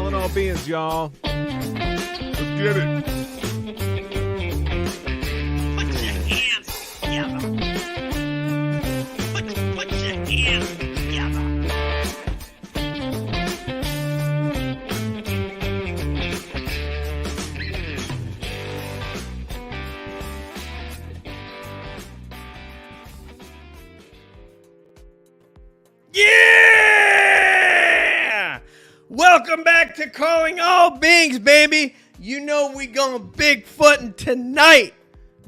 Calling all beings, y'all. Let's get it. Put your hands together. Put your hands together. Yeah! Welcome back to Calling All Beings, baby. You know we going Bigfooting tonight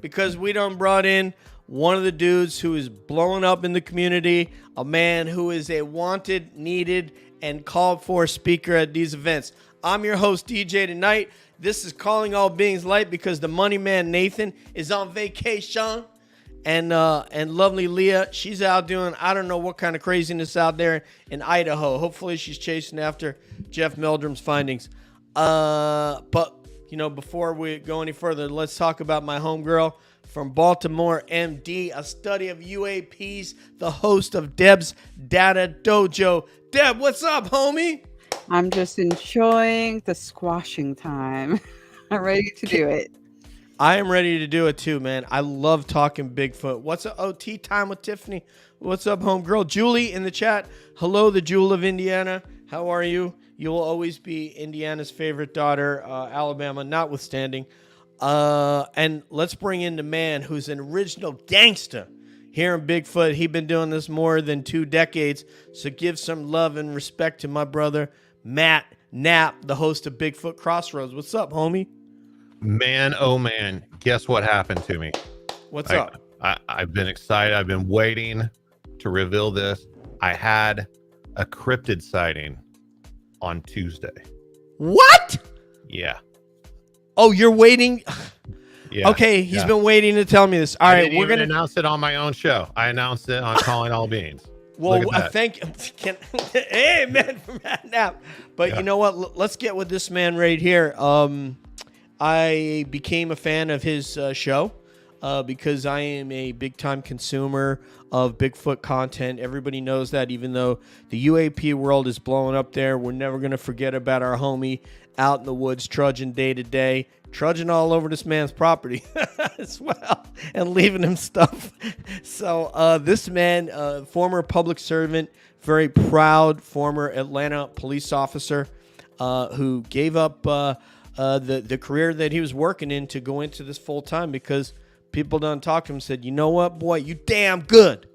because we done brought in one of the dudes who is blowing up in the community, a man who is a wanted, needed, and called for speaker at these events. I'm your host, DJ, tonight. This is Calling All Beings Light because the money man, Nathan, is on vacation. And lovely Leah, she's out doing, I don't know what kind of craziness out there in Idaho. Hopefully she's chasing after Jeff Meldrum's findings. But, you know, before we go any further, let's talk about my homegirl from Baltimore, MD, a study of UAPs, the host of Deb's Data Dojo. Deb, what's up, homie? I'm just enjoying the squashing time. I'm ready to do it. I am ready to do it too, man. I love talking Bigfoot. What's up? Oh, tea time with Tiffany. What's up, homegirl? Julie in the chat. Hello, the Jewel of Indiana. How are you? You will always be Indiana's favorite daughter, Alabama notwithstanding. And let's bring in the man who's an original gangster here in Bigfoot. He's been doing this more than 2 decades. So give some love and respect to my brother, Matt Knapp, the host of Bigfoot Crossroads. What's up, homie? Man, oh man, guess what happened to me? What's up? I've been excited. I've been waiting to reveal this. I had a cryptid sighting on Tuesday. What? Yeah. Oh, you're waiting? Yeah. Okay, he's been waiting to tell me this. All right, we're going to announce it on my own show. I announced it on Calling All Beings. Well, thank you. Hey, man, from Matt Knapp. But you know what? Let's get with this man right here. I became a fan of his show because I am a big-time consumer of Bigfoot content. Everybody knows that, even though the UAP world is blowing up there, we're never going to forget about our homie out in the woods trudging day to day, trudging all over this man's property as well and leaving him stuff. So this man, former public servant, very proud former Atlanta police officer who gave up the career that he was working in to go into this full time because people done talked to him and said, you know what, boy, you damn good.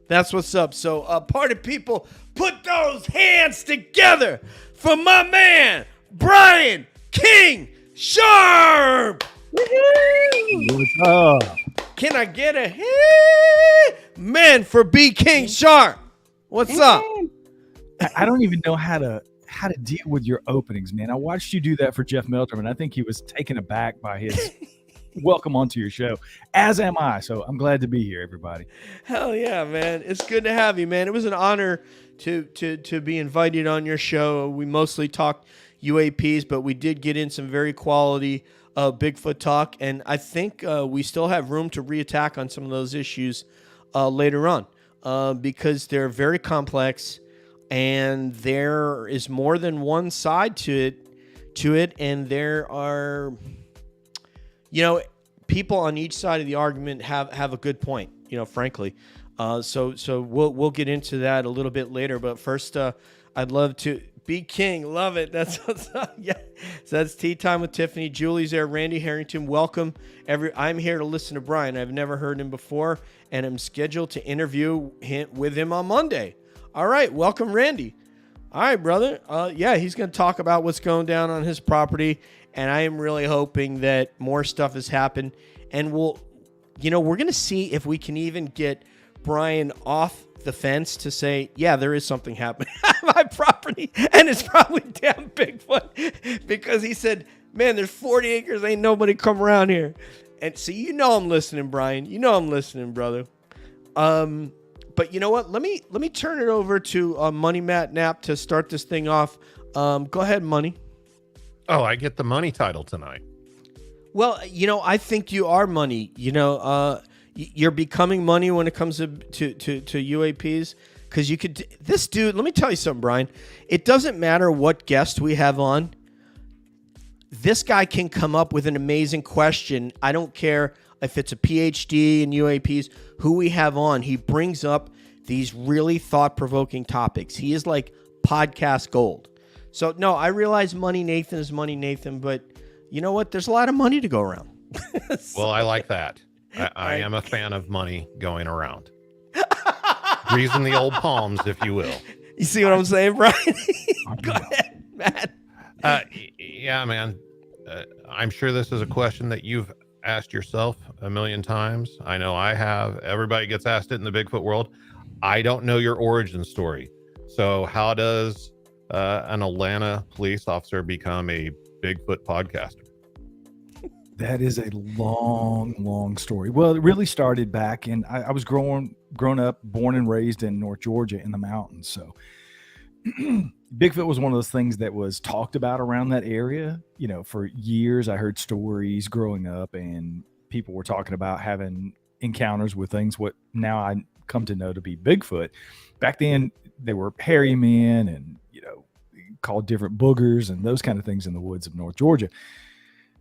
That's what's up. So party people, put those hands together for my man, Brian King Sharp. What's up? Can I get a hey man for B King Sharp? What's up? I don't even know how to deal with your openings, man. I watched you do that for Jeff Meldrum, and I think he was taken aback by his welcome onto your show, as am I. So I'm glad to be here, everybody. Hell yeah, man. It's good to have you, man. It was an honor to be invited on your show. We mostly talked UAPs, but we did get in some very quality Bigfoot talk, and I think we still have room to reattack on some of those issues later on because they're very complex. And there is more than one side to it, and there are, you know, people on each side of the argument have a good point, you know, frankly. So we'll get into that a little bit later, but first, I'd love to be King. Love it. That's what's up. Yeah. So that's Tea Time with Tiffany. Julie's there. Randy Harrington. Welcome. I'm here to listen to Brian. I've never heard him before, and I'm scheduled to interview with him on Monday. All right, welcome, Randy. All right, brother. Yeah, he's going to talk about what's going down on his property, and I am really hoping that more stuff has happened. And we're going to see if we can even get Brian off the fence to say, yeah, there is something happening on my property, and it's probably damn Bigfoot, because he said, man, there's 40 acres, ain't nobody come around here. And so you know I'm listening, Brian. You know I'm listening, brother. But you know what? Let me turn it over to Money Matt Knapp to start this thing off. Go ahead, Money. Oh, I get the money title tonight. Well, you know, I think you are money. You know, you're becoming money when it comes to UAPs, because you could. This dude, let me tell you something, Brian. It doesn't matter what guest we have on. this guy can come up with an amazing question. I don't care if it's a PhD in UAPs, who we have on, he brings up these really thought-provoking topics. He is like podcast gold. So, no, I realize Money Nathan is Money Nathan, but you know what? There's a lot of money to go around. Well, I like that. I am a fan of money going around. Greasing the old palms, if you will. You see what I'm saying, Brian? Go ahead, Matt. Yeah, man. I'm sure this is a question that you've asked yourself a million times. I know I have. Everybody gets asked it in the Bigfoot world. I don't know your origin story. So how does an Atlanta police officer become a Bigfoot podcaster? That is a long story. Well, it really started back in, I was grown up, born and raised in North Georgia in the mountains. So Bigfoot was one of those things that was talked about around that area. You know, for years I heard stories growing up, and people were talking about having encounters with things what now I come to know to be Bigfoot. Back then they were hairy men and, you know, called different boogers and those kind of things in the woods of North Georgia.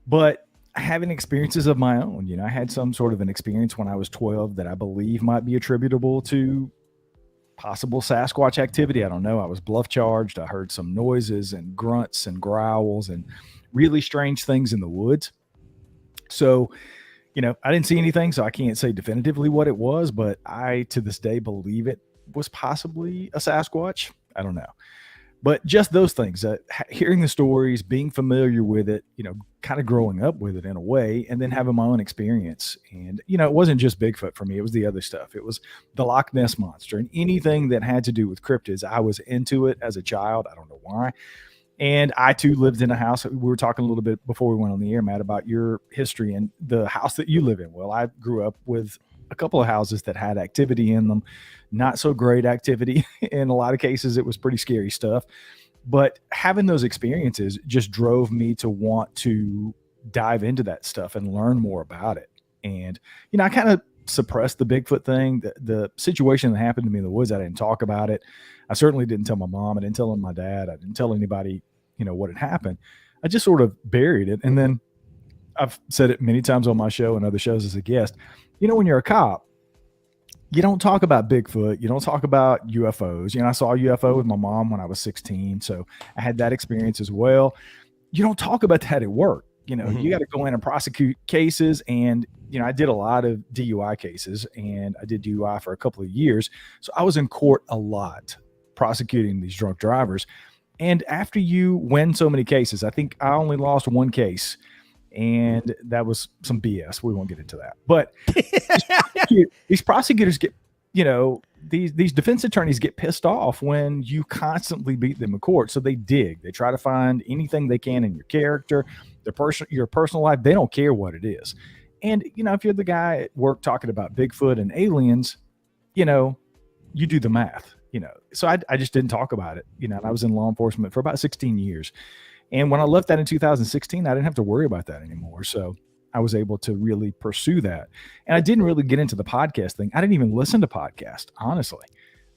But having experiences of my own, you know, I had some sort of an experience when I was 12 that I believe might be attributable to possible Sasquatch activity. I don't know. I was bluff charged. I heard some noises and grunts and growls and really strange things in the woods. So, you know, I didn't see anything, so I can't say definitively what it was, but I, to this day, believe it was possibly a Sasquatch. I don't know. But just those things, hearing the stories, being familiar with it, you know, kind of growing up with it in a way, and then having my own experience. And, you know, it wasn't just Bigfoot for me. It was the other stuff. It was the Loch Ness Monster and anything that had to do with cryptids. I was into it as a child. I don't know why. And I, too, lived in a house. We were talking a little bit before we went on the air, Matt, about your history and the house that you live in. Well, I grew up with a couple of houses that had activity in them. Not so great activity. In a lot of cases, it was pretty scary stuff. But having those experiences just drove me to want to dive into that stuff and learn more about it. And, you know, I kind of suppressed the Bigfoot thing. The situation that happened to me in the woods, I didn't talk about it. I certainly didn't tell my mom. I didn't tell my dad. I didn't tell anybody, you know, what had happened. I just sort of buried it. And then I've said it many times on my show and other shows as a guest. You know, when you're a cop, you don't talk about Bigfoot. You don't talk about UFOs. You know, I saw a UFO with my mom when I was 16. So I had that experience as well. You don't talk about that at work. You know, you got to go in and prosecute cases. And, you know, I did a lot of DUI cases, and I did DUI for a couple of years. So I was in court a lot prosecuting these drunk drivers. And after you win so many cases, I think I only lost one case. And that was some BS. We won't get into that. But these prosecutors get, you know, these defense attorneys get pissed off when you constantly beat them in court. So they dig. They try to find anything they can in your character, your personal life. They don't care what it is. And, you know, if you're the guy at work talking about Bigfoot and aliens, you know, you do the math, you know. So I just didn't talk about it. You know, and I was in law enforcement for about 16 years. And when I left that in 2016, I didn't have to worry about that anymore. So I was able to really pursue that. And I didn't really get into the podcast thing. I didn't even listen to podcasts, honestly,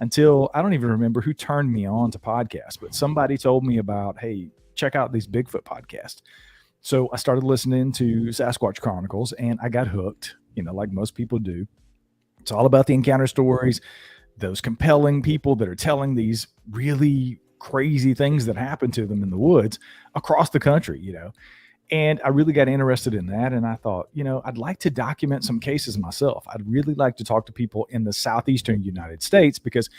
until I don't even remember who turned me on to podcasts, but somebody told me about, hey, check out these Bigfoot podcasts. So I started listening to Sasquatch Chronicles, and I got hooked, you know, like most people do. It's all about the encounter stories, those compelling people that are telling these really crazy things that happen to them in the woods across the country, you know. And I really got interested in that. And I thought, you know, I'd like to document some cases myself. I'd really like to talk to people in the southeastern United States, because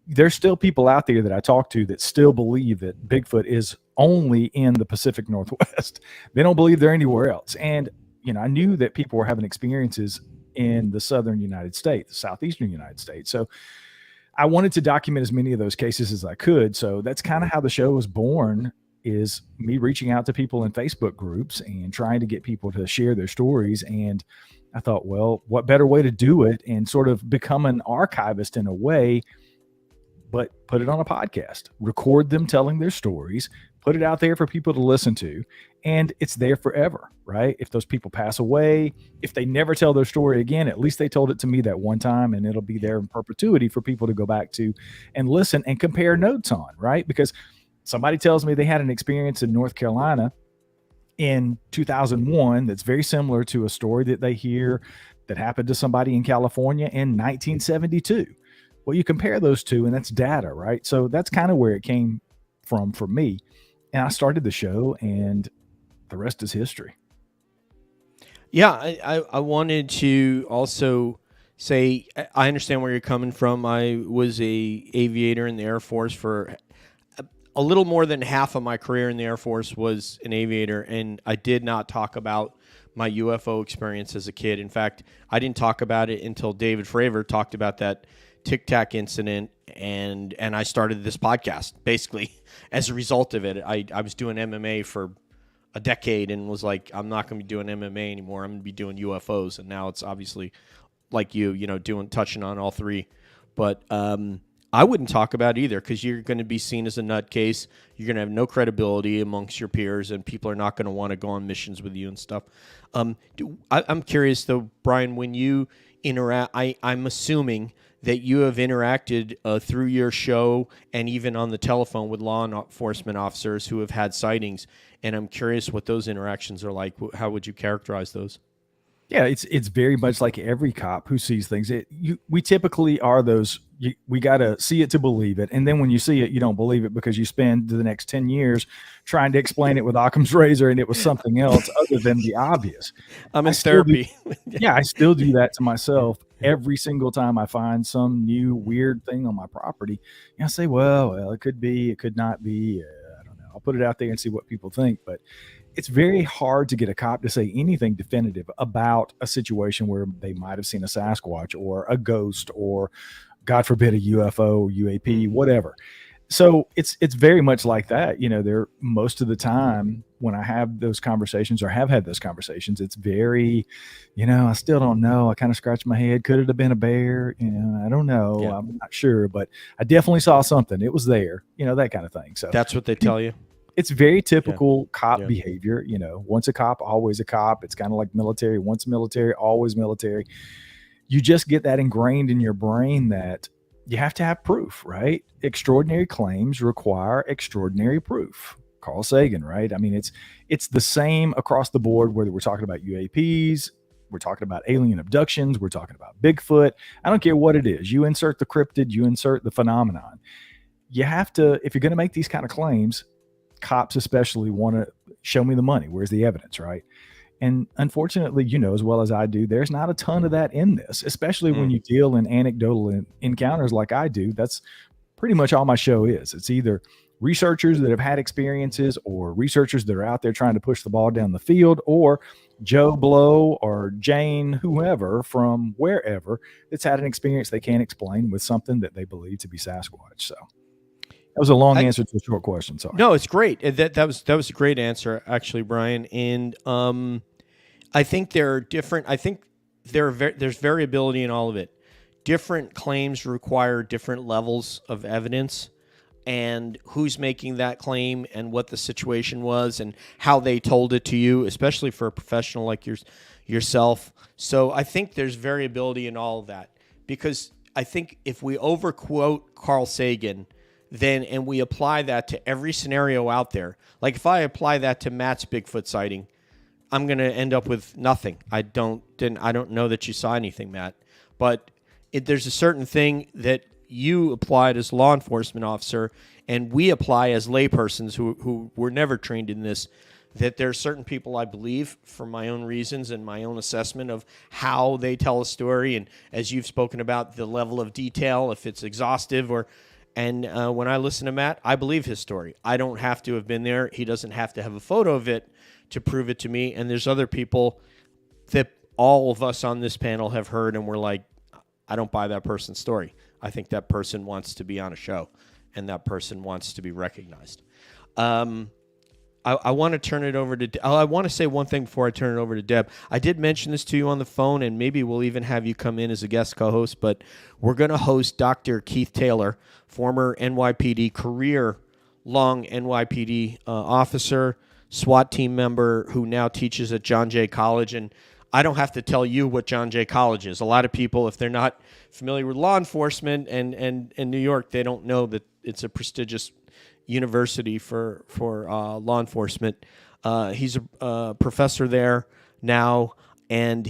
there's still people out there that I talk to that still believe that Bigfoot is only in the Pacific Northwest. They don't believe they're anywhere else. And, you know, I knew that people were having experiences in the southern United States, the southeastern United States. So I wanted to document as many of those cases as I could. So that's kind of how the show was born, is me reaching out to people in Facebook groups and trying to get people to share their stories. And I thought, well, what better way to do it and sort of become an archivist in a way, but put it on a podcast, record them telling their stories, put it out there for people to listen to, and it's there forever, right? If those people pass away, if they never tell their story again, at least they told it to me that one time, and it'll be there in perpetuity for people to go back to and listen and compare notes on, right? Because somebody tells me they had an experience in North Carolina, in 2001 that's very similar to a story that they hear that happened to somebody in California in 1972. Well, you compare those two, and that's data, right? So that's kind of where it came from for me. And I started the show, and the rest is history. Yeah, I wanted to also say I understand where you're coming from. I was a aviator in the Air Force for a little more than half of my career in the Air Force was an aviator, and I did not talk about my UFO experience as a kid. In fact, I didn't talk about it until David Fravor talked about that Tic Tac incident, and I started this podcast basically as a result of it. I was doing MMA for a decade and was like, I'm not going to be doing MMA anymore. I'm going to be doing UFOs, and now it's obviously like you know, touching on all three. But I wouldn't talk about either because you're going to be seen as a nutcase. You're going to have no credibility amongst your peers, and people are not going to want to go on missions with you and stuff. I'm curious though, Brian, when you interact, I'm assuming that you have interacted through your show and even on the telephone with law enforcement officers who have had sightings. And I'm curious what those interactions are like. How would you characterize those? Yeah, it's very much like every cop who sees things. We typically are those. We got to see it to believe it, and then when you see it, you don't believe it because you spend the next 10 years trying to explain it with Occam's razor, and it was something else other than the obvious. I'm in therapy. I still do that to myself every single time I find some new weird thing on my property. And I say, well, it could be, it could not be. I don't know. I'll put it out there and see what people think, but it's very hard to get a cop to say anything definitive about a situation where they might have seen a Sasquatch or a ghost or, God forbid, a UFO, UAP, whatever. So it's very much like that. You know, there most of the time when I have those conversations or have had those conversations, it's very, you know, I still don't know. I kind of scratch my head. Could it have been a bear? You know, I don't know. Yeah. I'm not sure, but I definitely saw something. It was there, you know, that kind of thing. So that's what they tell you. It's very typical cop behavior. You know, once a cop, always a cop. It's kind of like military. Once military, always military. You just get that ingrained in your brain that you have to have proof, right? Extraordinary claims require extraordinary proof. Carl Sagan, right? I mean, it's the same across the board, whether we're talking about UAPs, we're talking about alien abductions, we're talking about Bigfoot. I don't care what it is. You insert the cryptid, you insert the phenomenon. You have to, if you're going to make these kind of claims, cops especially want to show me the money. Where's the evidence, right? And unfortunately, you know as well as I do, there's not a ton of that in this, especially when you deal in anecdotal encounters like I do. That's pretty much all my show is. It's either researchers that have had experiences or researchers that are out there trying to push the ball down the field, or Joe Blow or Jane, whoever from wherever that's had an experience they can't explain with something that they believe to be Sasquatch. So that was a long answer to a short question. Sorry. No, it's great. That was a great answer, actually, Brian. And I think there are different. I think there's variability in all of it. Different claims require different levels of evidence, and who's making that claim, and what the situation was, and how they told it to you, especially for a professional like yourself. So I think there's variability in all of that, because I think if we overquote Carl Sagan, and we apply that to every scenario out there. Like if I apply that to Matt's Bigfoot sighting, I'm going to end up with nothing. I don't know that you saw anything, Matt. But there's a certain thing that you applied as law enforcement officer, and we apply as laypersons who were never trained in this, that there are certain people I believe for my own reasons and my own assessment of how they tell a story. And as you've spoken about, the level of detail, if it's exhaustive or... And when I listen to Matt, I believe his story. I don't have to have been there. He doesn't have to have a photo of it to prove it to me. And there's other people that all of us on this panel have heard, and we're like, I don't buy that person's story. I think that person wants to be on a show, and that person wants to be recognized. I want to turn it over to... I want to say one thing before I turn it over to Deb. I did mention this to you on the phone, and maybe we'll even have you come in as a guest co-host, but we're going to host Dr. Keith Taylor, former NYPD, career-long NYPD officer, SWAT team member who now teaches at John Jay College. And I don't have to tell you what John Jay College is. A lot of people, if they're not familiar with law enforcement and in New York, they don't know that it's a prestigious university for law enforcement. He's a professor there now, and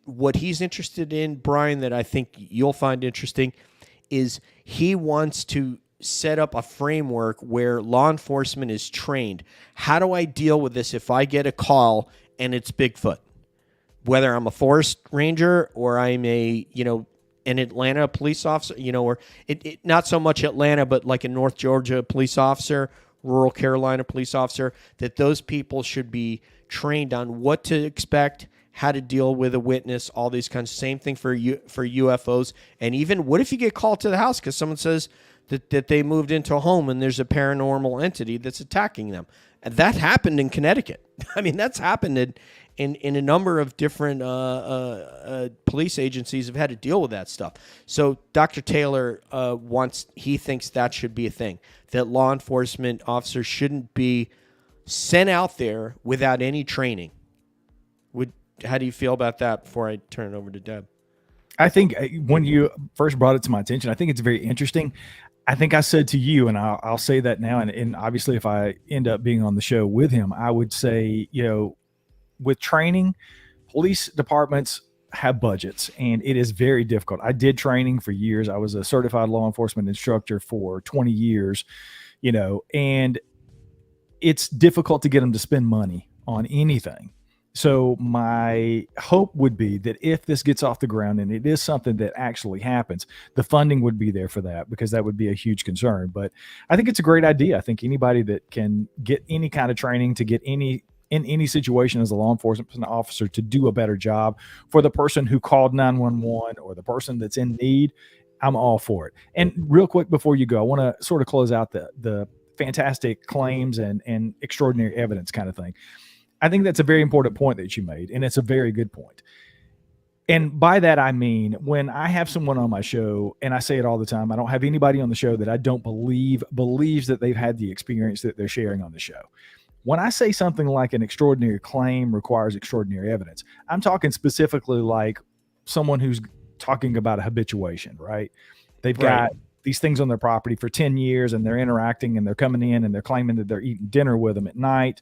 what he's interested in, Brian, that I think you'll find interesting, is he wants to set up a framework where law enforcement is trained. How do I deal with this if I get a call and it's Bigfoot? Whether I'm a forest ranger or I'm an Atlanta police officer, or not so much Atlanta, but like a North Georgia police officer, rural Carolina police officer, that those people should be trained on what to expect, how to deal with a witness, all these kinds. Same thing for UFOs. And even what if you get called to the house because someone says that they moved into a home and there's a paranormal entity that's attacking them? And that happened in Connecticut. I mean, that's happened in a number of different police agencies have had to deal with that stuff. So Dr. Taylor he thinks that should be a thing, that law enforcement officers shouldn't be sent out there without any training. How do you feel about that before I turn it over to Deb? I think when you first brought it to my attention, I think it's very interesting. I think I said to you, and I'll say that now, and obviously if I end up being on the show with him, I would say, with training, police departments have budgets, and it is very difficult. I did training for years. I was a certified law enforcement instructor for 20 years, and it's difficult to get them to spend money on anything. So my hope would be that if this gets off the ground and it is something that actually happens, the funding would be there for that, because that would be a huge concern. But I think it's a great idea. I think anybody that can get any kind of training to get in any situation as a law enforcement officer to do a better job for the person who called 911 or the person that's in need, I'm all for it. And real quick before you go, I want to sort of close out the fantastic claims and extraordinary evidence kind of thing. I think that's a very important point that you made, and it's a very good point. And by that, I mean, when I have someone on my show, and I say it all the time, I don't have anybody on the show that I don't believes that they've had the experience that they're sharing on the show. When I say something like an extraordinary claim requires extraordinary evidence, I'm talking specifically like someone who's talking about a habituation, right? They've got these things on their property for 10 years and they're interacting and they're coming in and they're claiming that they're eating dinner with them at night.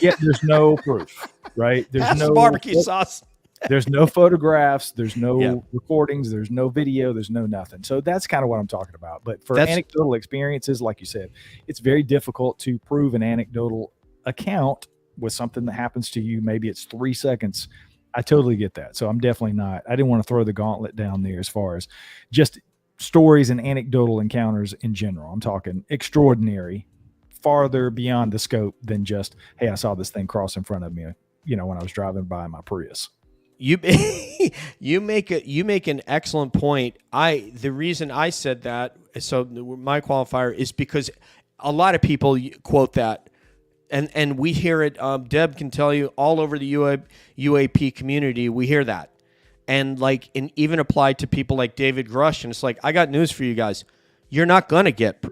Yet there's no proof, right? There's no barbecue sauce. There's no photographs. There's no recordings. There's no video. There's no nothing. So that's kind of what I'm talking about. But for anecdotal experiences, like you said, it's very difficult to prove an anecdotal account with something that happens to you. Maybe it's 3 seconds. I totally get that. So I'm definitely not. I didn't want to throw the gauntlet down there as far as just stories and anecdotal encounters in general. I'm talking extraordinary, farther beyond the scope than just, hey, I saw this thing cross in front of me, when I was driving by my Prius. You make an excellent point. The reason I said that, so my qualifier is because a lot of people quote that, and we hear it. Deb can tell you all over the UAP community, we hear that. And even applied to people like David Grush, and it's like, I got news for you guys. You're not gonna get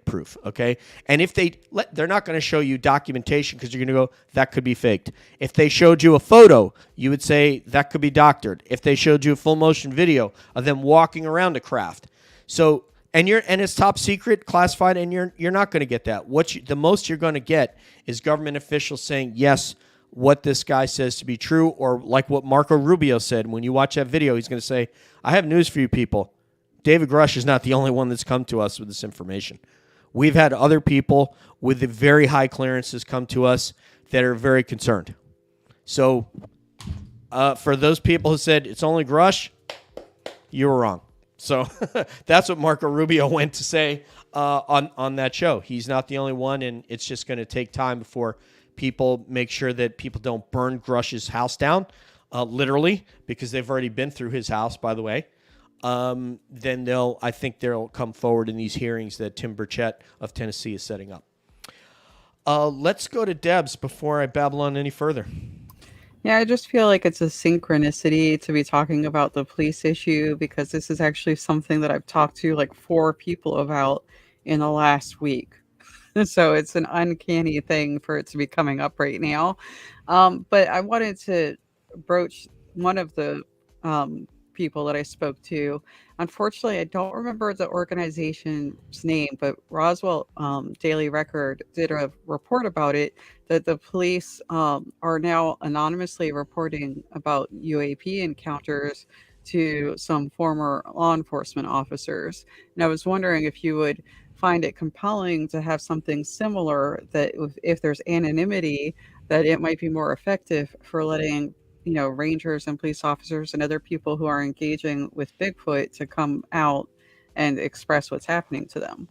proof, okay? And if they're not gonna show you documentation because you're gonna go, that could be faked. If they showed you a photo, you would say that could be doctored. If they showed you a full motion video of them walking around a craft, so and it's top secret, classified, and you're not gonna get that. The most you're gonna get is government officials saying yes, what this guy says to be true, or like what Marco Rubio said. When you watch that video, he's going to say, I have news for you people. David Grush is not the only one that's come to us with this information. We've had other people with the very high clearances come to us that are very concerned. So for those people who said it's only Grush, you were wrong. So that's what Marco Rubio went to say on that show. He's not the only one, and it's just going to take time before people make sure that people don't burn Grush's house down, literally, because they've already been through his house, by the way. Then I think they'll come forward in these hearings that Tim Burchett of Tennessee is setting up. Let's go to Deb's before I babble on any further. Yeah, I just feel like it's a synchronicity to be talking about the police issue, because this is actually something that I've talked to like 4 people about in the last week. So it's an uncanny thing for it to be coming up right now. But I wanted to broach one of the people that I spoke to. Unfortunately, I don't remember the organization's name, but Roswell Daily Record did a report about it, that the police are now anonymously reporting about UAP encounters to some former law enforcement officers. And I was wondering if you would find it compelling to have something similar, that if there's anonymity, that it might be more effective for letting, rangers and police officers and other people who are engaging with Bigfoot to come out and express what's happening to them.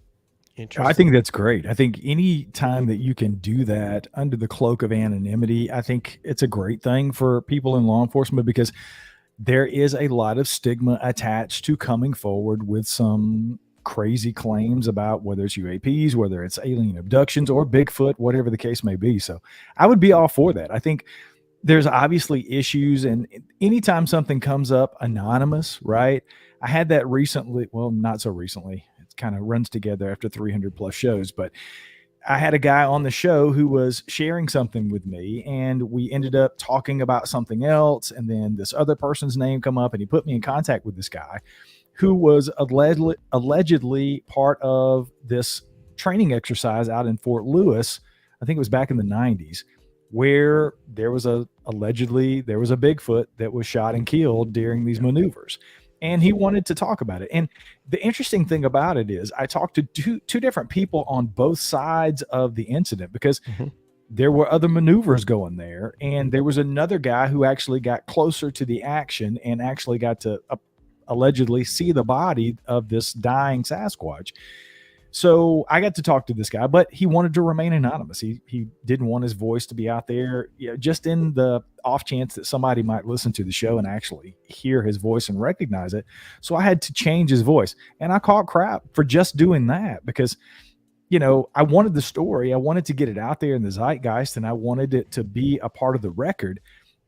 I think that's great. I think any time that you can do that under the cloak of anonymity, I think it's a great thing for people in law enforcement, because there is a lot of stigma attached to coming forward with some crazy claims about whether it's UAPs, whether it's alien abductions or Bigfoot, whatever the case may be. So I would be all for that. I think there's obviously issues, and anytime something comes up anonymous, right? I had that recently. Well, not so recently. It kind of runs together after 300 plus shows, but I had a guy on the show who was sharing something with me, and we ended up talking about something else. And then this other person's name come up, and he put me in contact with this guy who was allegedly part of this training exercise out in Fort Lewis. I think it was back in the 90s, where there was allegedly there was a Bigfoot that was shot and killed during these maneuvers. And he wanted to talk about it. And the interesting thing about it is I talked to two different people on both sides of the incident, because there were other maneuvers going there. And there was another guy who actually got closer to the action and actually got to allegedly see the body of this dying Sasquatch. So I got to talk to this guy, but he wanted to remain anonymous. He didn't want his voice to be out there, just in the off chance that somebody might listen to the show and actually hear his voice and recognize it. So I had to change his voice, and I caught crap for just doing that, because, I wanted the story. I wanted to get it out there in the zeitgeist, and I wanted it to be a part of the record,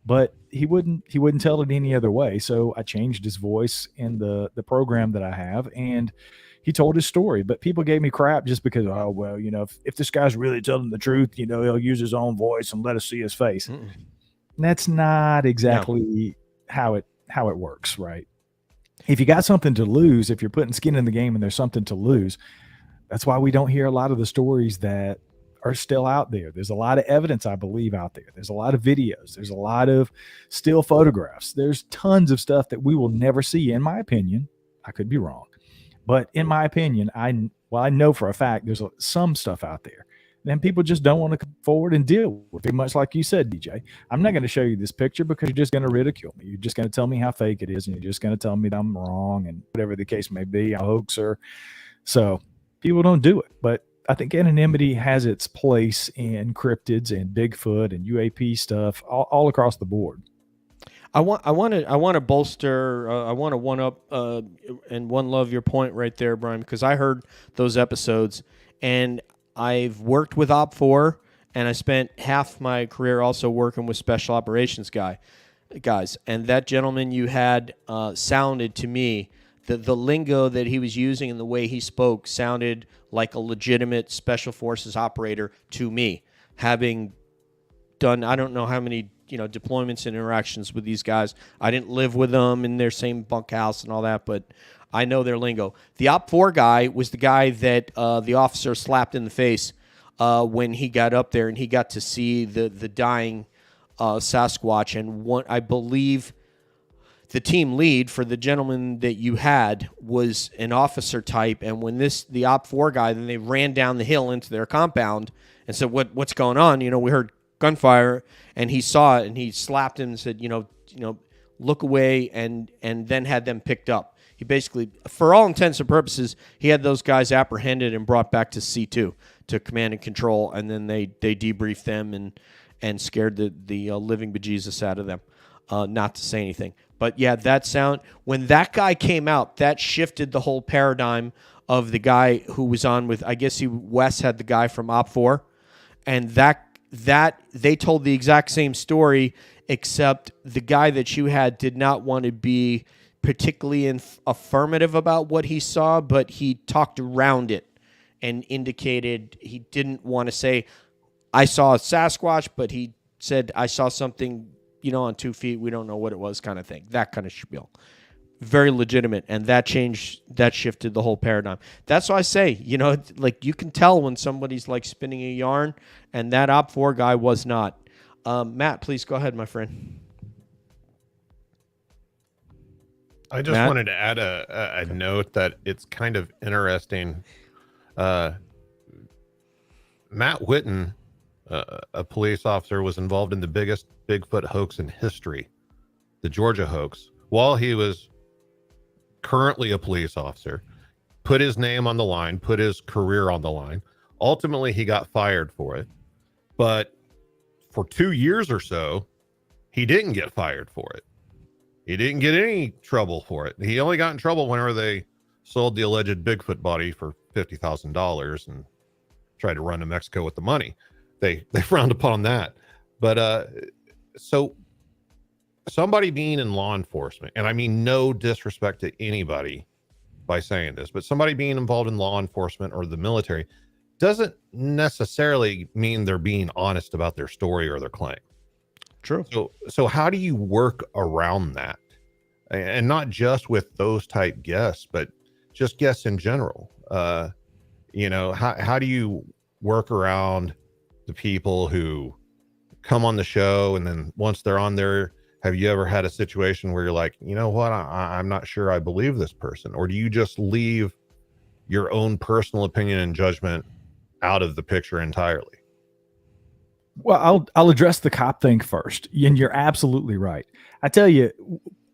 but he wouldn't tell it any other way. So I changed his voice in the program that I have, and he told his story. But people gave me crap just because, oh, well, if this guy's really telling the truth, he'll use his own voice and let us see his face. And that's not exactly how it works, right? If you got something to lose, if you're putting skin in the game and there's something to lose, that's why we don't hear a lot of the stories that are still out there. There's a lot of evidence, I believe, out there. There's a lot of videos. There's a lot of still photographs. There's tons of stuff that we will never see, in my opinion. I could be wrong, but in my opinion, I know for a fact there's some stuff out there. Then people just don't want to come forward and deal with it. Much like you said, DJ, I'm not going to show you this picture because you're just going to ridicule me. You're just going to tell me how fake it is, and you're just going to tell me that I'm wrong, and whatever the case may be, a hoaxer. So people don't do it. But I think anonymity has its place in cryptids and Bigfoot and UAP stuff all across the board. I want to bolster. I want to one up and one love your point right there, Brian, because I heard those episodes, and I've worked with Op4, and I spent half my career also working with special operations guys. And that gentleman you had sounded to me, the lingo that he was using and the way he spoke sounded like a legitimate special forces operator to me, having done I don't know how many deployments and interactions with these guys. I didn't live with them in their same bunkhouse and all that, but I know their lingo. The Op4 guy was the guy that the officer slapped in the face when he got up there, and he got to see the dying Sasquatch. And I believe the team lead for the gentleman that you had was an officer type. And when the Op4 guy, then they ran down the hill into their compound and said, "What's going on? We heard gunfire," and he saw it, and he slapped him and said, look away, and then had them picked up. He basically, for all intents and purposes, he had those guys apprehended and brought back to C2, to command and control, and then they debriefed them and scared the living bejesus out of them, not to say anything. But yeah, that sound, when that guy came out, that shifted the whole paradigm of the guy who was on with, I guess Wes had the guy from Op4, and that they told the exact same story, except the guy that you had did not want to be particularly affirmative about what he saw, but he talked around it and indicated he didn't want to say, "I saw a Sasquatch," but he said, "I saw something, on 2 feet. We don't know what it was," kind of thing. That kind of spiel. very legitimate, and that shifted the whole paradigm. That's why I say, like, you can tell when somebody's like spinning a yarn, and that Op4 guy was not. Matt, please go ahead, my friend. I just Matt? wanted to add a note that it's kind of interesting. Matt Whitten, a police officer, was involved in the biggest Bigfoot hoax in history, the Georgia hoax, while he was currently a police officer, put his name on the line, put his career on the line. Ultimately, he got fired for it. But for 2 years or so, he didn't get fired for it. He didn't get any trouble for it. He only got in trouble whenever they sold the alleged Bigfoot body for $50,000 and tried to run to Mexico with the money. They frowned upon that. But so somebody being in law enforcement, and I mean no disrespect to anybody by saying this, but somebody being involved in law enforcement or the military doesn't necessarily mean they're being honest about their story or their claim. True. So how do you work around that? And not just with those type guests, but just guests in general. How do you work around the people who come on the show, and then once they're on there, have you ever had a situation where you're like, you know what, I'm not sure I believe this person? Or do you just leave your own personal opinion and judgment out of the picture entirely? Well, I'll address the cop thing first, and you're absolutely right. I tell you,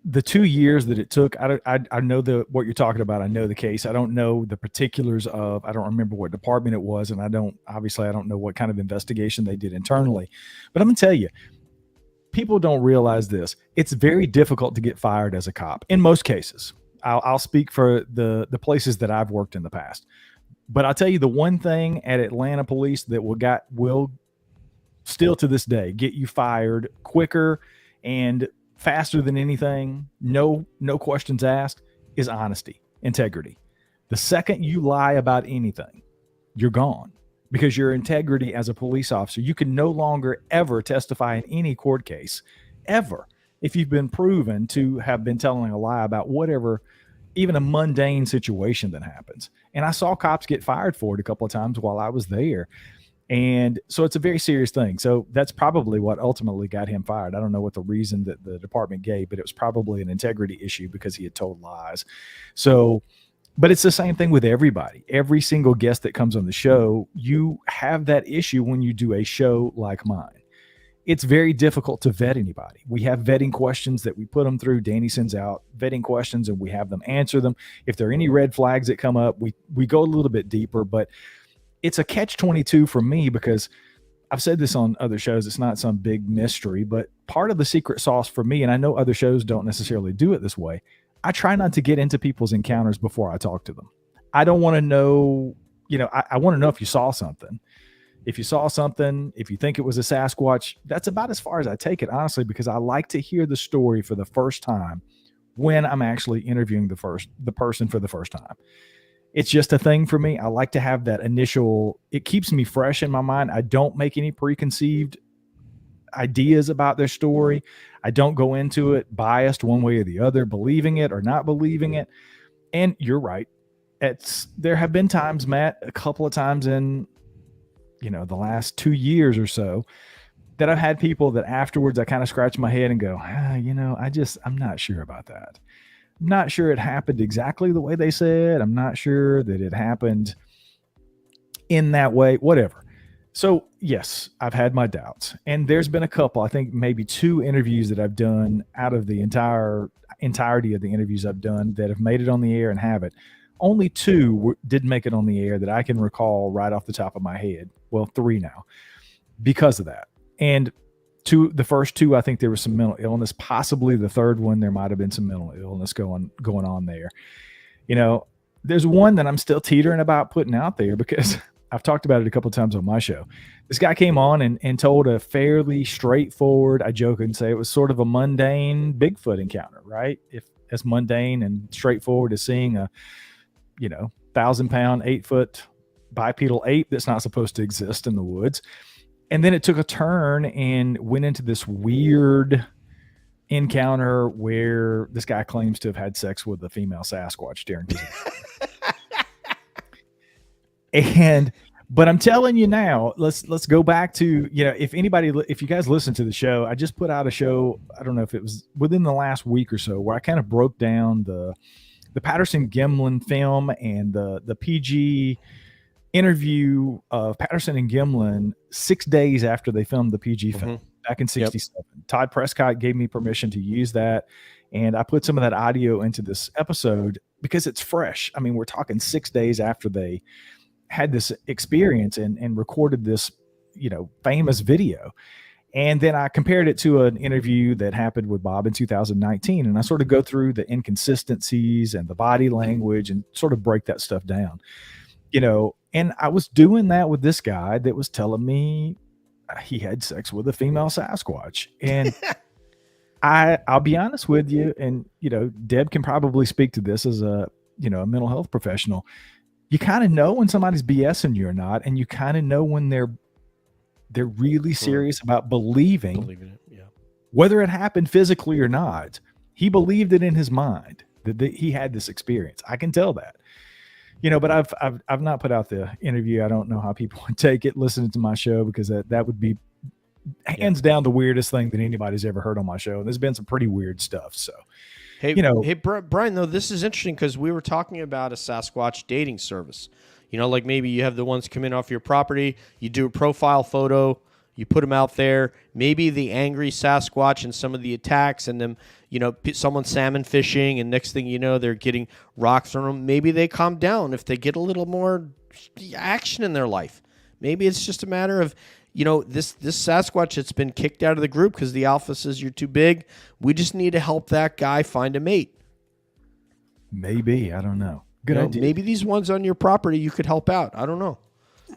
the 2 years that it took, I know what you're talking about. I know the case. I don't know the particulars of. I don't remember what department it was, and I don't know what kind of investigation they did internally. But I'm gonna tell you, people don't realize this. It's very difficult to get fired as a cop in most cases. I'll speak for the places that I've worked in the past, but I'll tell you the one thing at Atlanta Police that will still to this day get you fired quicker and faster than anything, no questions asked, is honesty, integrity. The second you lie about anything, you're gone, because your integrity as a police officer, you can no longer ever testify in any court case ever if you've been proven to have been telling a lie about whatever, even a mundane situation that happens. And I saw cops get fired for it a couple of times while I was there. And so it's a very serious thing. So that's probably what ultimately got him fired. I don't know what the reason that the department gave, but it was probably an integrity issue because he had told lies. So, but it's the same thing with everybody. Every single guest that comes on the show, you have that issue when you do a show like mine. It's very difficult to vet anybody. We have vetting questions that we put them through. Danny sends out vetting questions and we have them answer them. If there are any red flags that come up, we go a little bit deeper, but it's a catch-22 for me because I've said this on other shows. It's not some big mystery, but part of the secret sauce for me, and I know other shows don't necessarily do it this way, I try not to get into people's encounters before I talk to them. I don't want to know, I want to know if you saw something. If you saw something, if you think it was a Sasquatch, that's about as far as I take it, honestly, because I like to hear the story for the first time when I'm actually interviewing the person for the first time. It's just a thing for me. I like to have that initial, it keeps me fresh in my mind. I don't make any preconceived ideas about their story. I don't go into it biased one way or the other, believing it or not believing it. And you're right. There have been times, Matt, a couple of times in, the last 2 years or so, that I've had people that afterwards I kind of scratch my head and go, I'm not sure about that. I'm not sure it happened exactly the way they said. I'm not sure that it happened in that way, whatever. So yes, I've had my doubts, and there's been a couple, I think maybe 2 interviews that I've done out of the entirety of the interviews I've done that have made it on the air and have it. Only 2 didn't make it on the air that I can recall right off the top of my head. Well, 3 now because of that. And the first 2, I think there was some mental illness. Possibly the third one, there might have been some mental illness going on there. There's one that I'm still teetering about putting out there because I've talked about it a couple of times on my show. This guy came on and told a fairly straightforward, I joke and say it was sort of a mundane Bigfoot encounter, right? If as mundane and straightforward as seeing a 1,000-pound, 8-foot bipedal ape that's not supposed to exist in the woods. And then it took a turn and went into this weird encounter where this guy claims to have had sex with a female Sasquatch during his but I'm telling you now, let's go back to, if you guys listen to the show, I just put out a show, I don't know if it was within the last week or so, where I kind of broke down the Patterson Gimlin film and the PG interview of Patterson and Gimlin 6 days after they filmed the PG film back in 67. Yep. Todd Prescott gave me permission to use that, and I put some of that audio into this episode because it's fresh. I mean, we're talking 6 days after they had this experience and recorded this, famous video. And then I compared it to an interview that happened with Bob in 2019. And I sort of go through the inconsistencies and the body language and sort of break that stuff down, and I was doing that with this guy that was telling me he had sex with a female Sasquatch. And I'll be honest with you. And, Deb can probably speak to this as a mental health professional. You kind of know when somebody's BSing you or not, and you kind of know when they're really serious about believing it, yeah. Whether it happened physically or not. He believed it in his mind that he had this experience. I can tell that, but I've not put out the interview. I don't know how people would take it listening to my show, because that would be hands down the weirdest thing that anybody's ever heard on my show. And there's been some pretty weird stuff. So. Hey, Brian, though, this is interesting because we were talking about a Sasquatch dating service. Like maybe you have the ones come in off your property, you do a profile photo, you put them out there. Maybe the angry Sasquatch and some of the attacks and them, someone salmon fishing, and next thing you know, they're getting rocks from them. Maybe they calm down if they get a little more action in their life. Maybe it's just a matter of, this Sasquatch that's been kicked out of the group because the alpha says you're too big. We just need to help that guy find a mate. Maybe. I don't know. Good idea. Maybe these ones on your property you could help out. I don't know.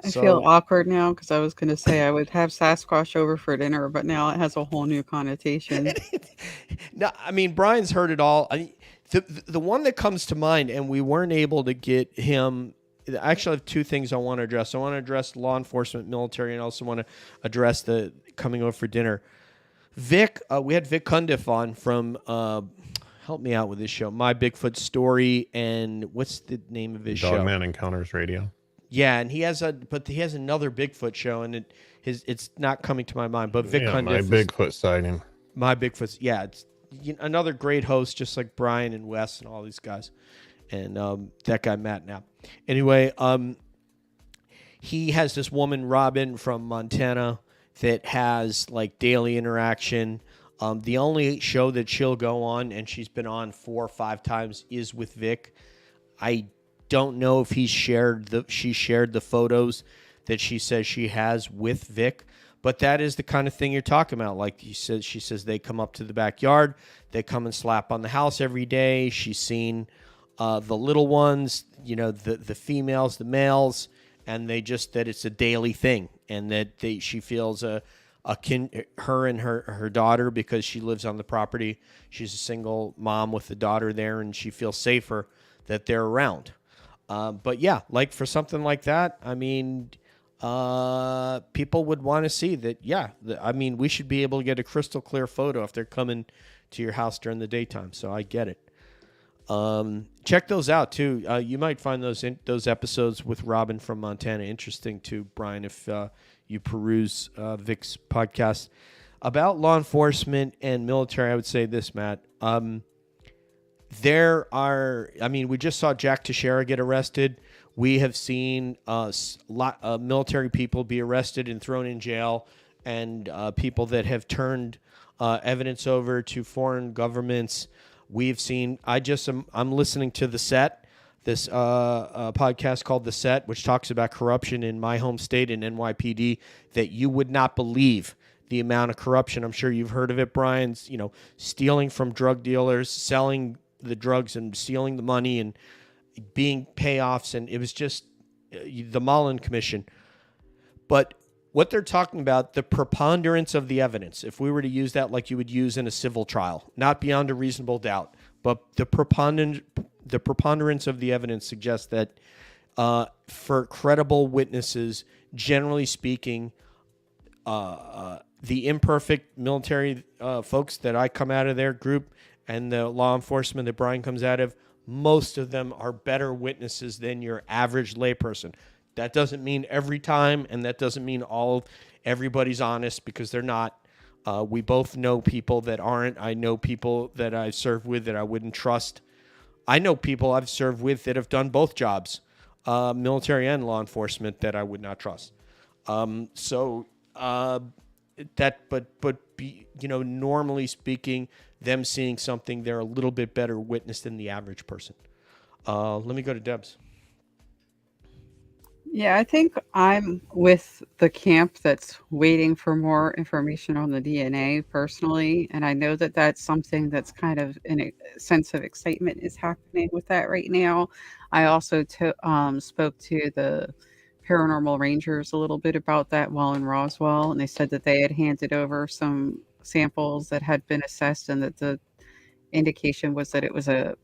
I feel awkward now because I was going to say I would have Sasquatch over for dinner, but now it has a whole new connotation. No, I mean, Brian's heard it all. The one that comes to mind, and we weren't able to get him. Actually, I have two things I want to address. I want to address law enforcement, military, and I also want to address the coming over for dinner. Vic, we had Vic Cundiff on from, help me out with this show, My Bigfoot Story, and what's the name of his show? Dogman Encounters Radio. Yeah, and he has another Bigfoot show, and it's not coming to my mind. But Vic Cundiff, My Bigfoot Sighting. My Bigfoot, yeah, it's another great host, just like Brian and Wes and all these guys. And that guy, Matt Knapp. Anyway, he has this woman, Robin, from Montana that has like daily interaction. The only show that she'll go on, and she's been on 4 or 5 times, is with Vic. I don't know if she shared the photos that she says she has with Vic, but that is the kind of thing you're talking about. Like she says they come up to the backyard, they come and slap on the house every day. She's seen the little ones, the females, the males, and that it's a daily thing, and that she feels her and her daughter, because she lives on the property. She's a single mom with a daughter there, and she feels safer that they're around. But yeah, like for something like that, I mean, people would want to see that. Yeah, we should be able to get a crystal clear photo if they're coming to your house during the daytime. So I get it. Check those out too. You might find those episodes with Robin from Montana interesting too, Brian, if you peruse Vic's podcast about law enforcement and military. I would say this, Matt. We just saw Jack Teixeira get arrested. We have seen military people be arrested and thrown in jail, and people that have turned evidence over to foreign governments. We've seen. I'm listening to The Set, this podcast called The Set, which talks about corruption in my home state in NYPD. That you would not believe the amount of corruption. I'm sure you've heard of it, Brian. Stealing from drug dealers, selling the drugs and stealing the money and being payoffs. And it was just the Mullen Commission. But what they're talking about, the preponderance of the evidence, if we were to use that like you would use in a civil trial, not beyond a reasonable doubt, but the preponderance of the evidence suggests that for credible witnesses, generally speaking, the imperfect military folks that I come out of their group and the law enforcement that Brian comes out of, most of them are better witnesses than your average layperson. That doesn't mean every time, and that doesn't mean everybody's honest, because they're not. We both know people that aren't. I know people that I served with that I wouldn't trust. I know people I've served with that have done both jobs, military and law enforcement, that I would not trust. Normally speaking, them seeing something, they're a little bit better witness than the average person. Let me go to Debs. Yeah, I think I'm with the camp that's waiting for more information on the DNA personally. And I know that that's something that's kind of in a sense of excitement is happening with that right now. I also spoke to the paranormal rangers a little bit about that while in Roswell. And they said that they had handed over some samples that had been assessed, and that the indication was that it was a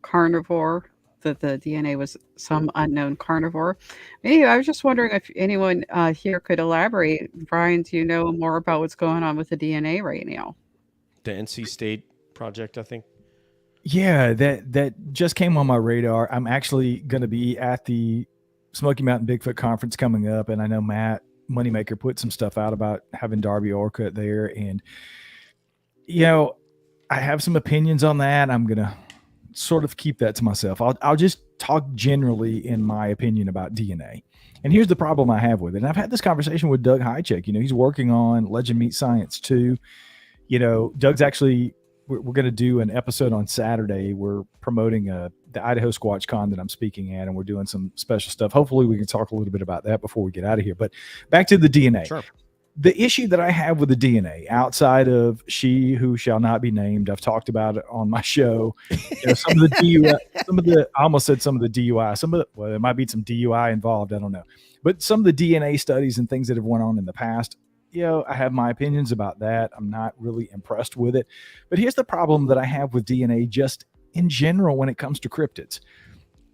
carnivore, that the DNA was some unknown carnivore. Anyway, I was just wondering if anyone here could elaborate. Brian, do you know more about what's going on with the DNA right now? The NC State project, I think. Yeah, that just came on my radar. I'm actually going to be at the Smoky Mountain Bigfoot Conference coming up, and I know Matt Moneymaker put some stuff out about having Darby Orcutt there, and I have some opinions on that. I'm going to sort of keep that to myself. I'll just talk generally in my opinion about DNA. And here's the problem I have with it. And I've had this conversation with Doug Hychek. He's working on Legend Meet Science 2. Doug's actually, we're going to do an episode on Saturday. We're promoting the Idaho Squatch Con that I'm speaking at, and we're doing some special stuff. Hopefully we can talk a little bit about that before we get out of here. But back to the DNA. Sure. The issue that I have with the DNA, outside of she who shall not be named, I've talked about it on my show. Some of the DUI, I almost said some of the DUI, there might be some DUI involved. I don't know. But some of the DNA studies and things that have went on in the past, I have my opinions about that. I'm not really impressed with it. But here's the problem that I have with DNA just in general when it comes to cryptids.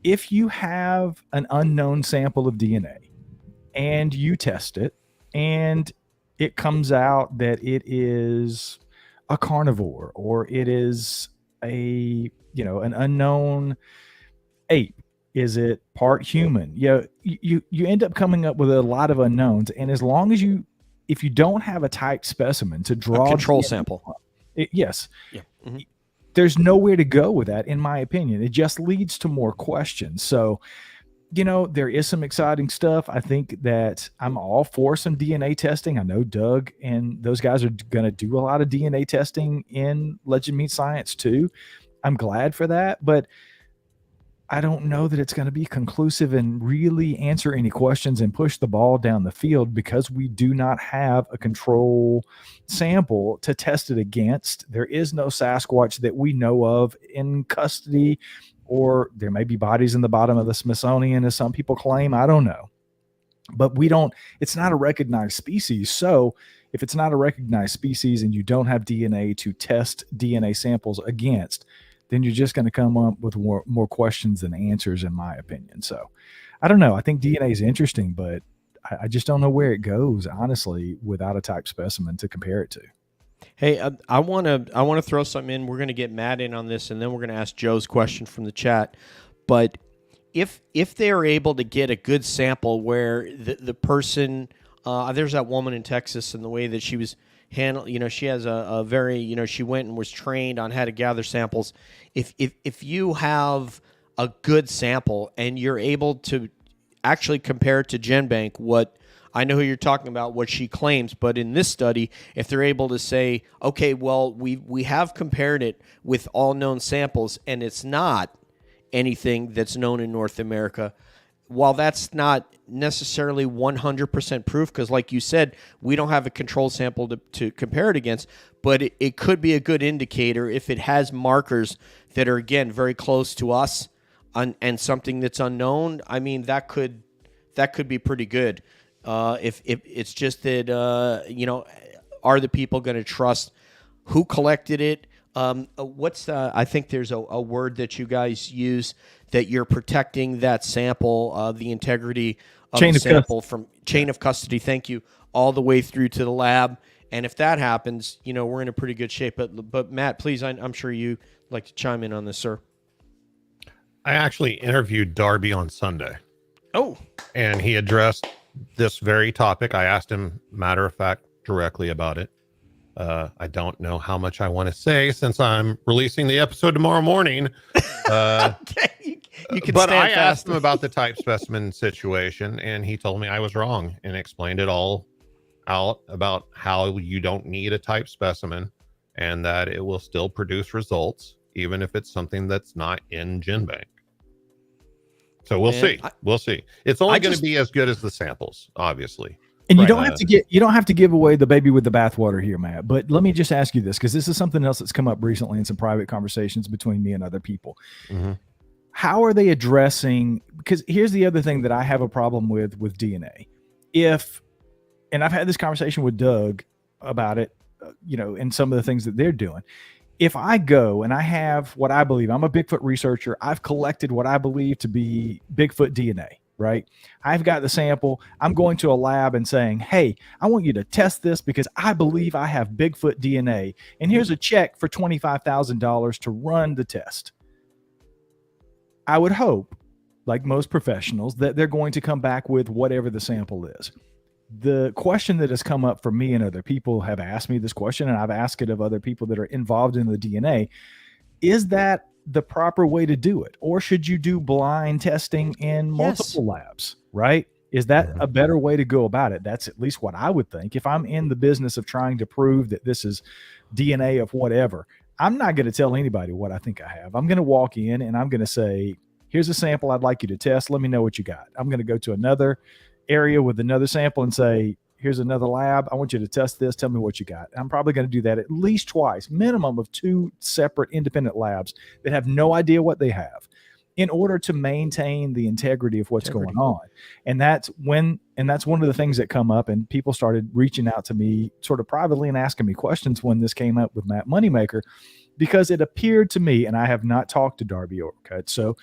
If you have an unknown sample of DNA and you test it, and it comes out that it is a carnivore, or it is an unknown ape. Is it part human? You end up coming up with a lot of unknowns. And as long as if you don't have a typed specimen to draw a control DNA sample, yes, yeah, mm-hmm. There's nowhere to go with that, in my opinion. It just leads to more questions. So, there is some exciting stuff. I think that I'm all for some DNA testing. I know Doug and those guys are going to do a lot of DNA testing in Legend Meet Science too. I'm glad for that, but I don't know that it's going to be conclusive and really answer any questions and push the ball down the field, because we do not have a control sample to test it against. There is no Sasquatch that we know of in custody, or there may be bodies in the bottom of the Smithsonian, as some people claim. I don't know. But it's not a recognized species. So if it's not a recognized species and you don't have DNA to test DNA samples against, then you're just going to come up with more questions than answers, in my opinion. So I don't know. I think DNA is interesting, but I just don't know where it goes, honestly, without a type specimen to compare it to. Hey, I want to throw something in. We're going to get Matt in on this, and then we're going to ask Joe's question from the chat. But if they are able to get a good sample where the person, there's that woman in Texas, and the way that she was handled, she has a very, she went and was trained on how to gather samples. If you have a good sample and you're able to actually compare it to GenBank, what I know who you're talking about, what she claims, but in this study, if they're able to say, okay, well, we have compared it with all known samples, and it's not anything that's known in North America, while that's not necessarily 100% proof, because like you said, we don't have a control sample to compare it against, but it could be a good indicator if it has markers that are, again, very close to us and something that's unknown. I mean, that could be pretty good. If it's just that, are the people going to trust who collected it? I think there's a word that you guys use that you're protecting that sample, the integrity of the sample from chain of custody. Thank you. All the way through to the lab. And if that happens, we're in a pretty good shape. But Matt, please, I'm sure you like to chime in on this, sir. I actually interviewed Darby on Sunday. Oh, and he addressed this very topic. I asked him, matter of fact, directly about it. I don't know how much I want to say since I'm releasing the episode tomorrow morning. okay. You can but stand I fast. asked him about the type specimen situation, and he told me I was wrong and explained it all out about how you don't need a type specimen and that it will still produce results, even if it's something that's not in GenBank. So we'll see. We'll see. It's only going to be as good as the samples, obviously. And you don't have to give away the baby with the bathwater here, Matt. But let me just ask you this, because this is something else that's come up recently in some private conversations between me and other people. Mm-hmm. How are they addressing? Because here's the other thing that I have a problem with DNA. And I've had this conversation with Doug about it, and some of the things that they're doing. If I go and I have what I believe, I'm a Bigfoot researcher, I've collected what I believe to be Bigfoot DNA, right? I've got the sample. I'm going to a lab and saying, hey, I want you to test this because I believe I have Bigfoot DNA. And here's a check for $25,000 to run the test. I would hope, like most professionals, that they're going to come back with whatever the sample is. The question that has come up for me, and other people have asked me this question, and I've asked it of other people that are involved in the DNA, is that the proper way to do it? Or should you do blind testing in multiple labs, right? Is that a better way to go about it? That's at least what I would think. If I'm in the business of trying to prove that this is DNA of whatever, I'm not going to tell anybody what I think I have. I'm going to walk in and I'm going to say, here's a sample I'd like you to test. Let me know what you got. I'm going to go to another area with another sample and say, here's another lab. I want you to test this. Tell me what you got. I'm probably going to do that at least twice, minimum of 2 separate independent labs that have no idea what they have, in order to maintain the integrity of what's going on. And that's one of the things that come up, and people started reaching out to me sort of privately and asking me questions when this came up with Matt Moneymaker, because it appeared to me, and I have not talked to Darby Orcutt, so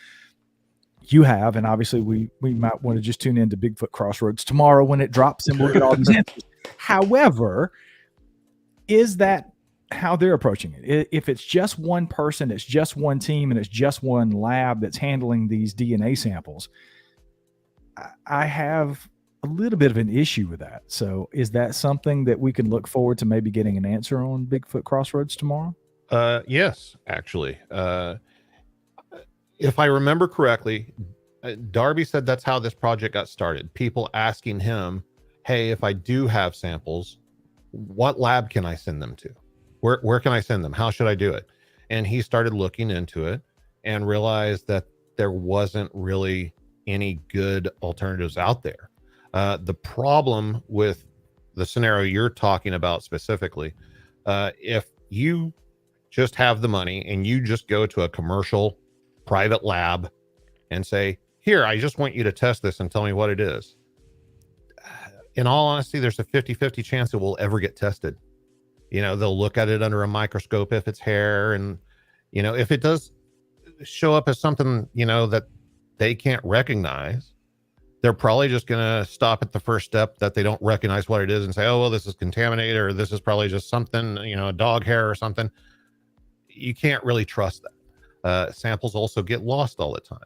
you have, and obviously we might want to just tune into Bigfoot Crossroads tomorrow when it drops and we'll get all these answers. However, is that how they're approaching it? If it's just one person, it's just one team, and it's just one lab that's handling these DNA samples, I have a little bit of an issue with that. So is that something that we can look forward to maybe getting an answer on Bigfoot Crossroads tomorrow? Yes, actually. If I remember correctly, Darby said that's how this project got started. People asking him, hey, if I do have samples, what lab can I send them to? Where can I send them? How should I do it? And he started looking into it and realized that there wasn't really any good alternatives out there. The problem with the scenario you're talking about specifically, if you just have the money and you just go to a commercial private lab and say, here, I just want you to test this and tell me what it is. In all honesty, there's a 50-50 chance it will ever get tested. They'll look at it under a microscope if it's hair. And, if it does show up as something, that they can't recognize, they're probably just going to stop at the first step that they don't recognize what it is and say, oh, well, this is contaminated, or this is probably just something, a dog hair or something. You can't really trust that. Samples also get lost all the time.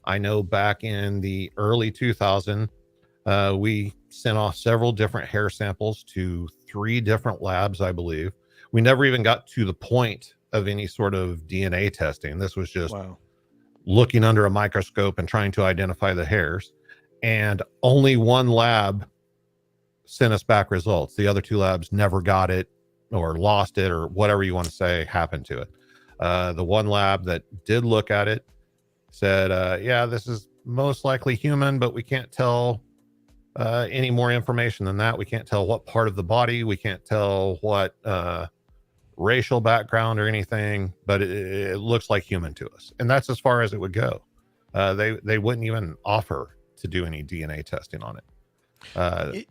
I know back in the early 2000s, we sent off several different hair samples to 3 different labs, I believe. We never even got to the point of any sort of DNA testing. This was just looking under a microscope and trying to identify the hairs. And only one lab sent us back results. The other 2 labs never got it, or lost it, or whatever you want to say happened to it. The one lab that did look at it said, yeah, this is most likely human, but we can't tell any more information than that. We can't tell what part of the body. We can't tell what racial background or anything, but it looks like human to us. And that's as far as it would go. They wouldn't even offer to do any DNA testing on it.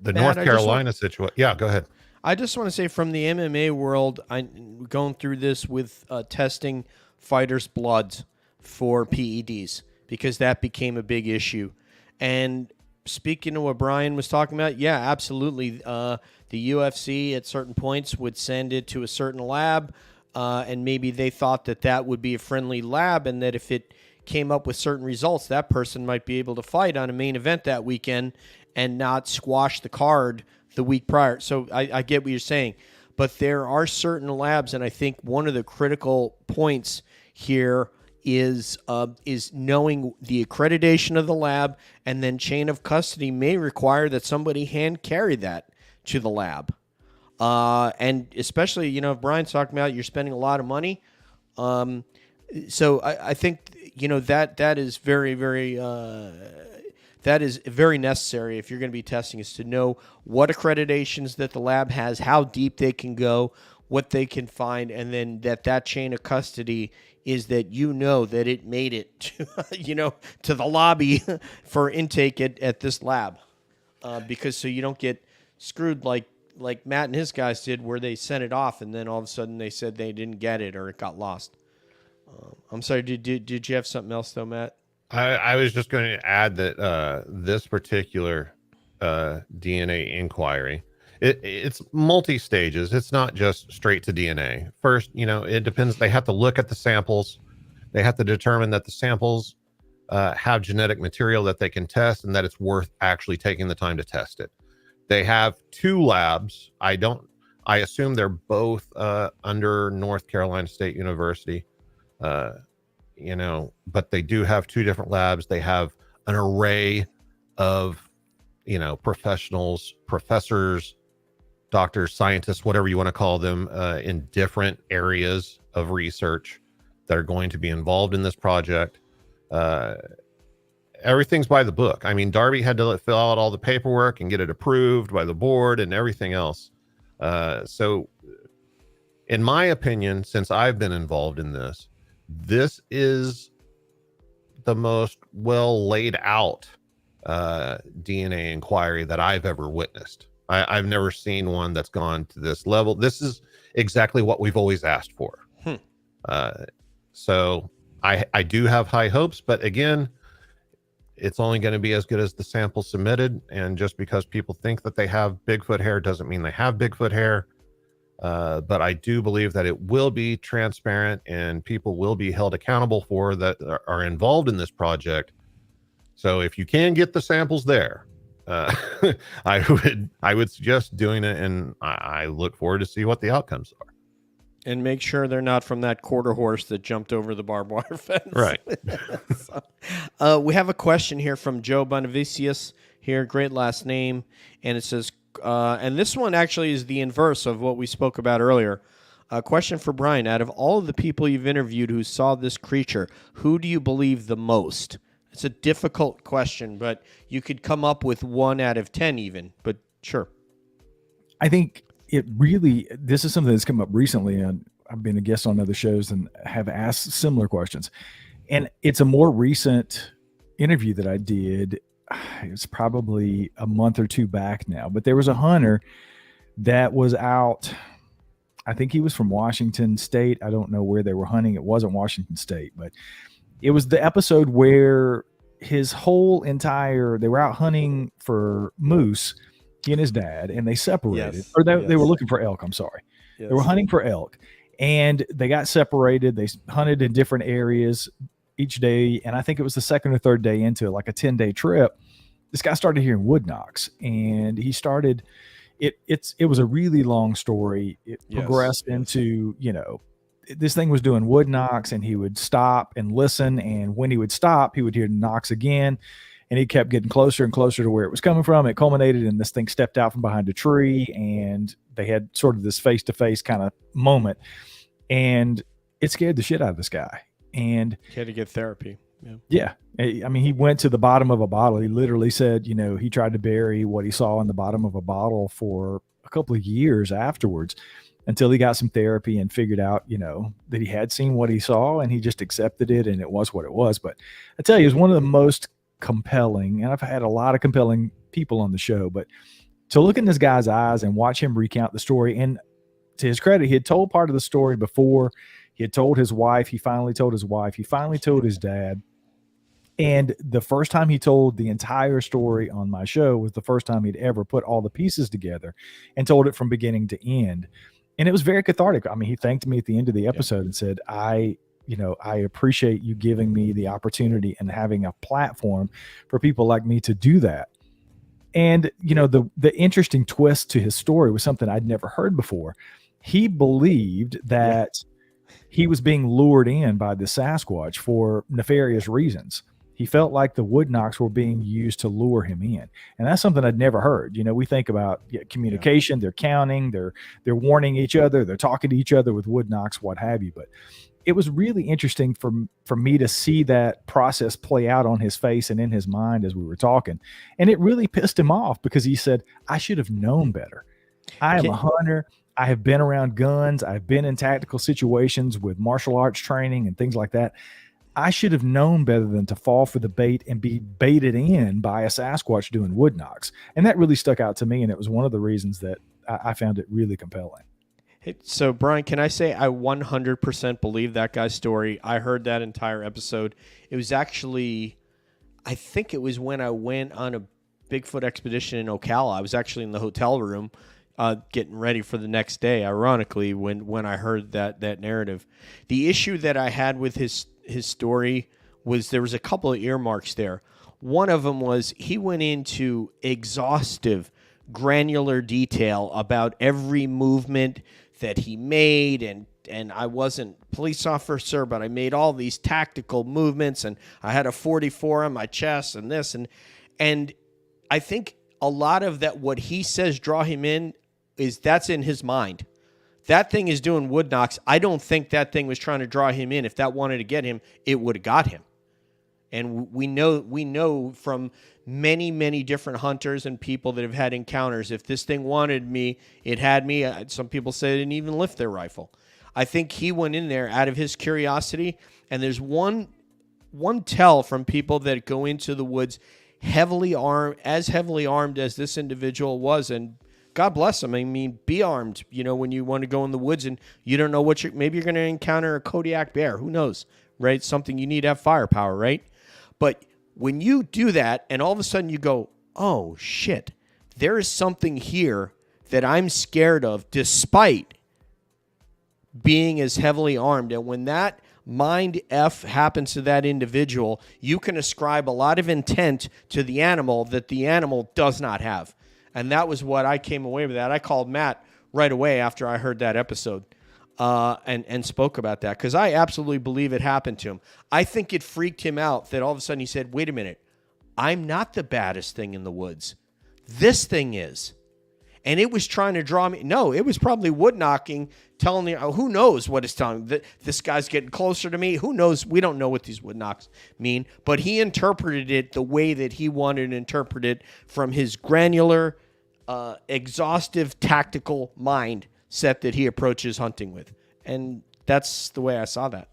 The North Carolina situation. Yeah, go ahead. I just want to say, from the MMA world, I'm going through this with testing fighters' bloods for PEDs, because that became a big issue. And speaking to what Brian was talking about, yeah, absolutely. The UFC at certain points would send it to a certain lab, and maybe they thought that that would be a friendly lab, and that if it came up with certain results, that person might be able to fight on a main event that weekend and not squash the card the week prior. So I get what you're saying, but there are certain labs, and I think one of the critical points here is knowing the accreditation of the lab, and then chain of custody may require that somebody hand carry that to the lab. And especially, you know, if Brian's talking about you're spending a lot of money. So I think, you know, that is very, very, that is very necessary if you're going to be testing, is to know what accreditations that the lab has, how deep they can go, what they can find, and then that chain of custody is that, you know, that it made it to, you know, to the lobby for intake at this lab, because so you don't get screwed like Matt and his guys did, where they sent it off and then all of a sudden they said they didn't get it or it got lost. I'm sorry, did you have something else though, Matt? I was just going to add that this particular DNA inquiry, it's multi-stages. It's not just straight to DNA. First, you know, it depends. They have to look at the samples. They have to determine that the samples have genetic material that they can test and that it's worth actually taking the time to test it. They have 2 labs. I assume they're both under North Carolina State University. You know, but they do have 2 different labs. They have an array of, you know, professionals, professors, doctors, scientists, whatever you want to call them, in different areas of research that are going to be involved in this project. Everything's by the book. I mean, Darby had to fill out all the paperwork and get it approved by the board and everything else. So in my opinion, since I've been involved in this is the most well laid out DNA inquiry that I've ever witnessed. I've never seen one that's gone to this level. This is exactly what we've always asked for. So I do have high hopes, but again, it's only going to be as good as the sample submitted. And just because people think that they have Bigfoot hair doesn't mean they have Bigfoot hair. But I do believe that it will be transparent and people will be held accountable for that are involved in this project. So if you can get the samples there, I would suggest doing it, and I look forward to see what the outcomes are. And make sure they're not from that quarter horse that jumped over the barbed wire fence. Right. So, we have a question here from Joe Bonavicius here. Great last name. And it says, and this one actually is the inverse of what we spoke about earlier. A question for Brian. Out of all of the people you've interviewed who saw this creature, who do you believe the most? It's a difficult question, but you could come up with 1 out of 10 even, but sure. I think this is something that's come up recently, and I've been a guest on other shows and have asked similar questions. And it's a more recent interview that I did. It's probably a month or 2 back now, but there was a hunter that was out. I think he was from Washington State. I don't know where they were hunting. It wasn't Washington State, but it was the episode where his whole they were out hunting for moose, he and his dad, and they separated. Yes. Or they were looking for elk. I'm sorry. Yes. They were hunting for elk, and they got separated. They hunted in different areas each day, and I think it was the second or third day into like a 10-day trip, this guy started hearing wood knocks, and he started it was a really long story. It progressed into, you know, this thing was doing wood knocks, and he would stop and listen, and when he would stop, he would hear knocks again, and he kept getting closer and closer to where it was coming from. It culminated in this thing stepped out from behind a tree, and they had sort of this face-to-face kind of moment, and it scared the shit out of this guy. And he had to get therapy. Yeah. I mean, he went to the bottom of a bottle. He literally said, you know, he tried to bury what he saw in the bottom of a bottle for a couple of years afterwards, until he got some therapy and figured out, you know, that he had seen what he saw, and he just accepted it, and it was what it was. But I tell you, it's one of the most compelling, and I've had a lot of compelling people on the show, but to look in this guy's eyes and watch him recount the story, and to his credit, he had told part of the story before. He had told his wife. He finally told his wife. He finally told his dad. And the first time he told the entire story on my show was the first time he'd ever put all the pieces together and told it from beginning to end. And it was very cathartic. I mean, he thanked me at the end of the episode and said, I appreciate you giving me the opportunity and having a platform for people like me to do that. And, the interesting twist to his story was something I'd never heard before. He believed that he was being lured in by the Sasquatch for nefarious reasons. He felt like the wood knocks were being used to lure him in. And that's something I'd never heard. We think about communication, they're counting, they're warning each other, they're talking to each other with wood knocks, what have you. But it was really interesting for me to see that process play out on his face and in his mind as we were talking. And it really pissed him off because he said, I should have known better. I am a hunter. I have been around guns. I've been in tactical situations with martial arts training and things like that. I should have known better than to fall for the bait and be baited in by a Sasquatch doing wood knocks. And that really stuck out to me. And it was one of the reasons that I found it really compelling. Hey, so, Brian, can I say I 100% believe that guy's story? I heard that entire episode. It was actually, I think it was when I went on a Bigfoot expedition in Ocala. I was actually in the hotel room getting ready for the next day, ironically, when I heard that narrative. The issue that I had with his story was there was a couple of earmarks there. One of them was he went into exhaustive, granular detail about every movement that he made, and I wasn't a police officer, but I made all these tactical movements, and I had a 44 on my chest and this, and I think a lot of that, what he says draw him in, is that's in his mind. That thing is doing wood knocks. I don't think that thing was trying to draw him in. If that wanted to get him, it would have got him. And we know from many, many different hunters and people that have had encounters, if this thing wanted me, it had me. Some people say it didn't even lift their rifle. I think he went in there out of his curiosity. And there's one tell from people that go into the woods heavily armed as this individual was. And God bless him. I mean, be armed, when you want to go in the woods and you don't know maybe you're going to encounter a Kodiak bear. Who knows, right? Something you need to have firepower, right? But when you do that and all of a sudden you go, oh, shit, there is something here that I'm scared of despite being as heavily armed. And when that mind F happens to that individual, you can ascribe a lot of intent to the animal that the animal does not have. And that was what I came away with that. I called Matt right away after I heard that episode and spoke about that because I absolutely believe it happened to him. I think it freaked him out that all of a sudden he said, wait a minute, I'm not the baddest thing in the woods. This thing is. And it was trying to draw me. No, it was probably wood knocking, telling me, who knows what it's telling me. This guy's getting closer to me. Who knows? We don't know what these wood knocks mean. But he interpreted it the way that he wanted to interpret it from his granular, exhaustive, tactical mind set that he approaches hunting with. And that's the way I saw that.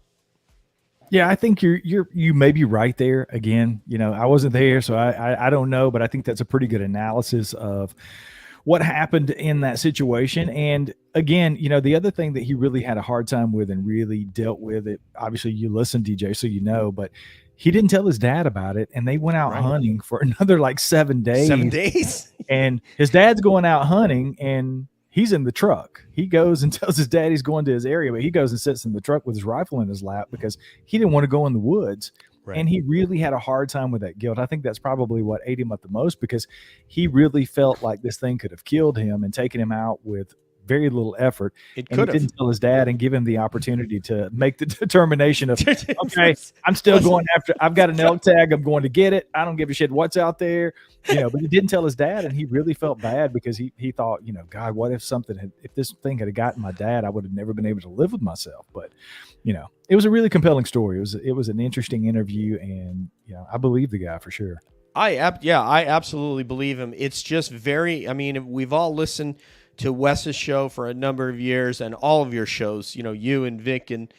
Yeah, I think you may be right there. Again, I wasn't there, so I don't know, but I think that's a pretty good analysis of what happened in that situation. And again, the other thing that he really had a hard time with and really dealt with it, obviously you listen, DJ, so but he didn't tell his dad about it. And they went out hunting for another 7 days. 7 days? And his dad's going out hunting and he's in the truck. He goes and tells his dad he's going to his area, but he goes and sits in the truck with his rifle in his lap because he didn't want to go in the woods. Right. And he really had a hard time with that guilt. I think that's probably what ate him up the most because he really felt like this thing could have killed him and taken him out with very little effort. He didn't tell his dad and give him the opportunity to make the determination of, okay, I'm still going after, I've got an elk tag, I'm going to get it. I don't give a shit what's out there. But he didn't tell his dad, and he really felt bad because he thought, God, what if if this thing had gotten my dad, I would have never been able to live with myself. But, it was a really compelling story. It was an interesting interview, and, I believe the guy for sure. I absolutely believe him. It's just we've all listened to Wes's show for a number of years and all of your shows, you and Vic and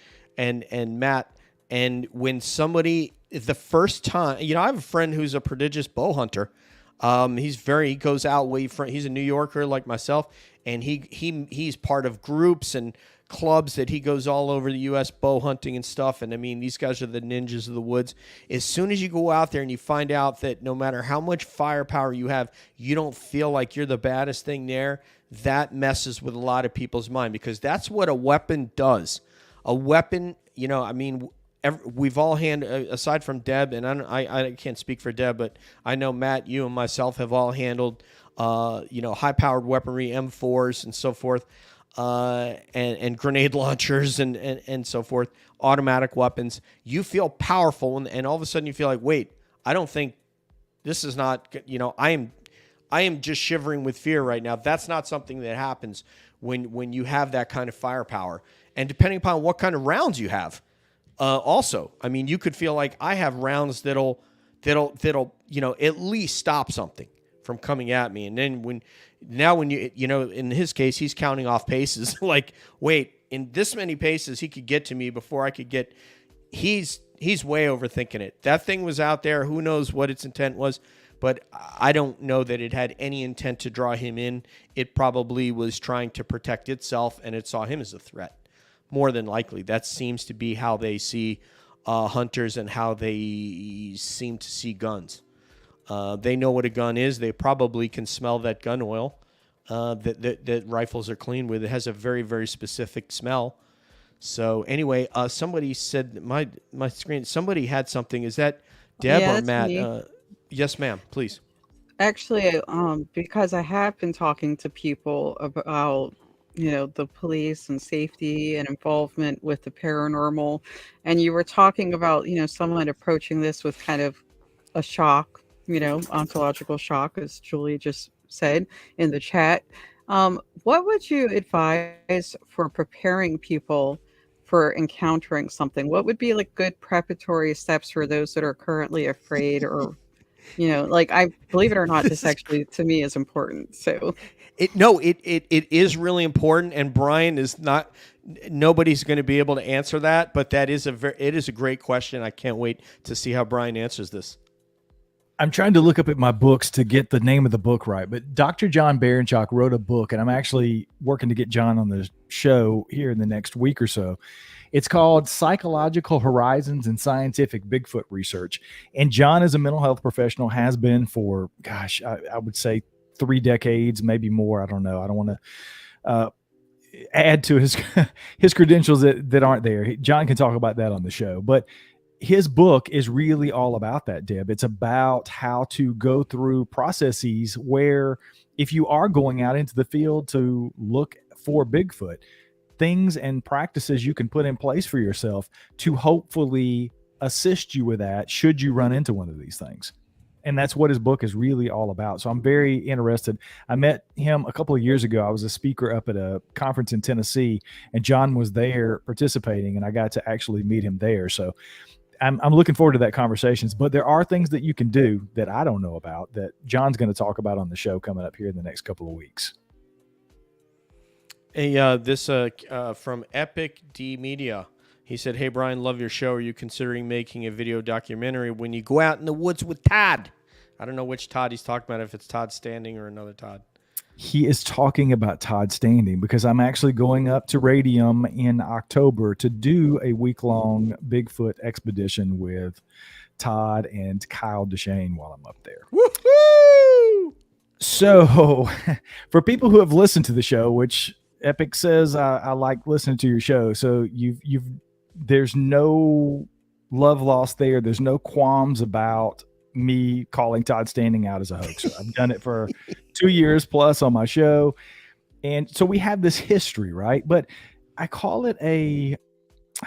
Matt. And when somebody, the first time, I have a friend who's a prodigious bow hunter. He goes out way from, he's a New Yorker like myself, and he's part of groups and clubs that he goes all over the U.S. bow hunting and stuff. And I mean, these guys are the ninjas of the woods. As soon as you go out there and you find out that no matter how much firepower you have, you don't feel like you're the baddest thing there, that messes with a lot of people's mind, because that's what a weapon does. A weapon, you know, I mean, we've all aside from Deb, and I can't speak for Deb, but I know Matt, you and myself have all handled, high-powered weaponry, M4s and so forth, and grenade launchers and so forth, automatic weapons. You feel powerful, and all of a sudden you feel like, wait, I don't think this is not, I am just shivering with fear right now. That's not something that happens when you have that kind of firepower. And depending upon what kind of rounds you have, also, I mean, you could feel like I have rounds that'll at least stop something from coming at me. And then when in his case, he's counting off paces. Like, wait, in this many paces, he could get to me before I could get. He's way overthinking it. That thing was out there. Who knows what its intent was? But I don't know that it had any intent to draw him in. It probably was trying to protect itself, and it saw him as a threat. More than likely, that seems to be how they see hunters and how they seem to see guns. They know what a gun is. They probably can smell that gun oil that rifles are cleaned with. It has a very, very specific smell. So anyway, somebody said my screen. Somebody had something. Is that Deb or Matt? Yes, ma'am. Please. Actually, because I have been talking to people about, the police and safety and involvement with the paranormal, and you were talking about, someone approaching this with kind of a shock, ontological shock, as Julie just said in the chat. What would you advise for preparing people for encountering something? What would be like good preparatory steps for those that are currently afraid, or I believe it or not, this actually to me is important. So it is really important, and Brian is not. Nobody's going to be able to answer that, but it is a great question. I can't wait to see how Brian answers this. I'm trying to look up at my books to get the name of the book right, but Dr. John Baranchak wrote a book, and I'm actually working to get John on the show here in the next week or so. It's called Psychological Horizons in Scientific Bigfoot Research. And John, as a mental health professional, has been for, I would say 3 decades, maybe more. I don't know. I don't want to add to his credentials that aren't there. John can talk about that on the show. But his book is really all about that, Deb. It's about how to go through processes where if you are going out into the field to look for Bigfoot, things and practices you can put in place for yourself to hopefully assist you with that should you run into one of these things. And that's what his book is really all about. So I'm very interested. I met him a couple of years ago. I was a speaker up at a conference in Tennessee, and John was there participating, and I got to actually meet him there. So I'm looking forward to that conversations. But there are things that you can do that I don't know about that John's going to talk about on the show coming up here in the next couple of weeks. This from Epic D Media. He said, "Hey Brian, love your show. Are you considering making a video documentary when you go out in the woods with Todd?" I don't know which Todd he's talking about, if it's Todd Standing or another Todd. He is talking about Todd Standing, because I'm actually going up to Radium in October to do a week-long Bigfoot expedition with Todd and Kyle DeShane while I'm up there. Woohoo! So for people who have listened to the show, which Epic says I like listening to your show, so there's no love lost there. There's no qualms about me calling Todd Standing out as a hoaxer. I've done it for 2 years plus on my show. And so we have this history, right? But I call it I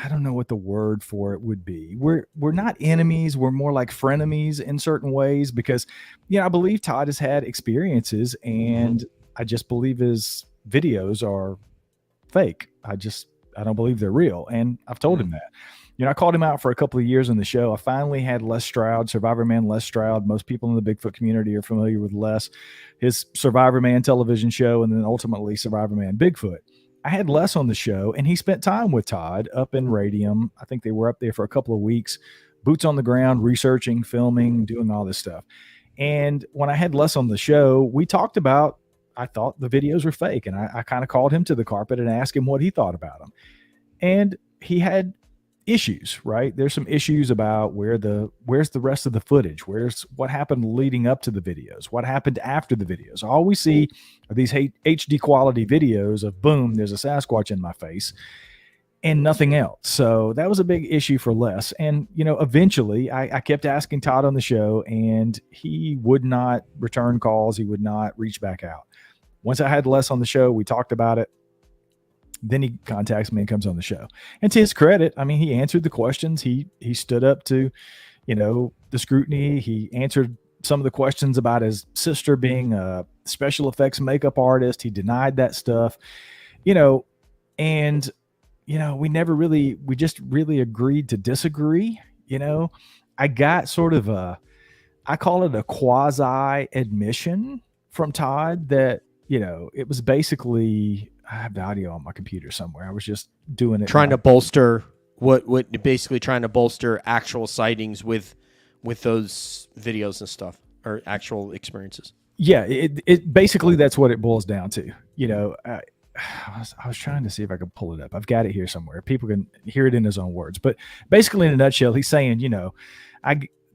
don't know what the word for it would be. We're not enemies. We're more like frenemies in certain ways, because, I believe Todd has had experiences, and I just believe his videos are fake. I don't believe they're real. And I've told him that. I called him out for a couple of years on the show. I finally had Les Stroud, Survivor Man Les Stroud. Most people in the Bigfoot community are familiar with Les, his Survivor Man television show, and then ultimately Survivor Man Bigfoot. I had Les on the show, and he spent time with Todd up in Radium. I think they were up there for a couple of weeks, boots on the ground, researching, filming, doing all this stuff. And when I had Les on the show, we talked about I thought the videos were fake, and I kind of called him to the carpet and asked him what he thought about them. And he had issues, right? There's some issues about where's the rest of the footage? Where's what happened leading up to the videos? What happened after the videos? All we see are these HD quality videos of boom, there's a Sasquatch in my face and nothing else. So that was a big issue for Les. And, eventually I kept asking Todd on the show, and he would not return calls. He would not reach back out. Once I had Les on the show, we talked about it. Then he contacts me and comes on the show. And to his credit, I mean, he answered the questions. He stood up to, the scrutiny. He answered some of the questions about his sister being a special effects makeup artist. He denied that stuff, and, we just really agreed to disagree. I got sort of I call it a quasi admission from Todd that, it was basically, I have the audio on my computer somewhere. I was just doing it. Trying to bolster basically trying to bolster actual sightings with those videos and stuff, or actual experiences. Yeah, it basically, that's what it boils down to. I was trying to see if I could pull it up. I've got it here somewhere. People can hear it in his own words. But basically, in a nutshell, he's saying,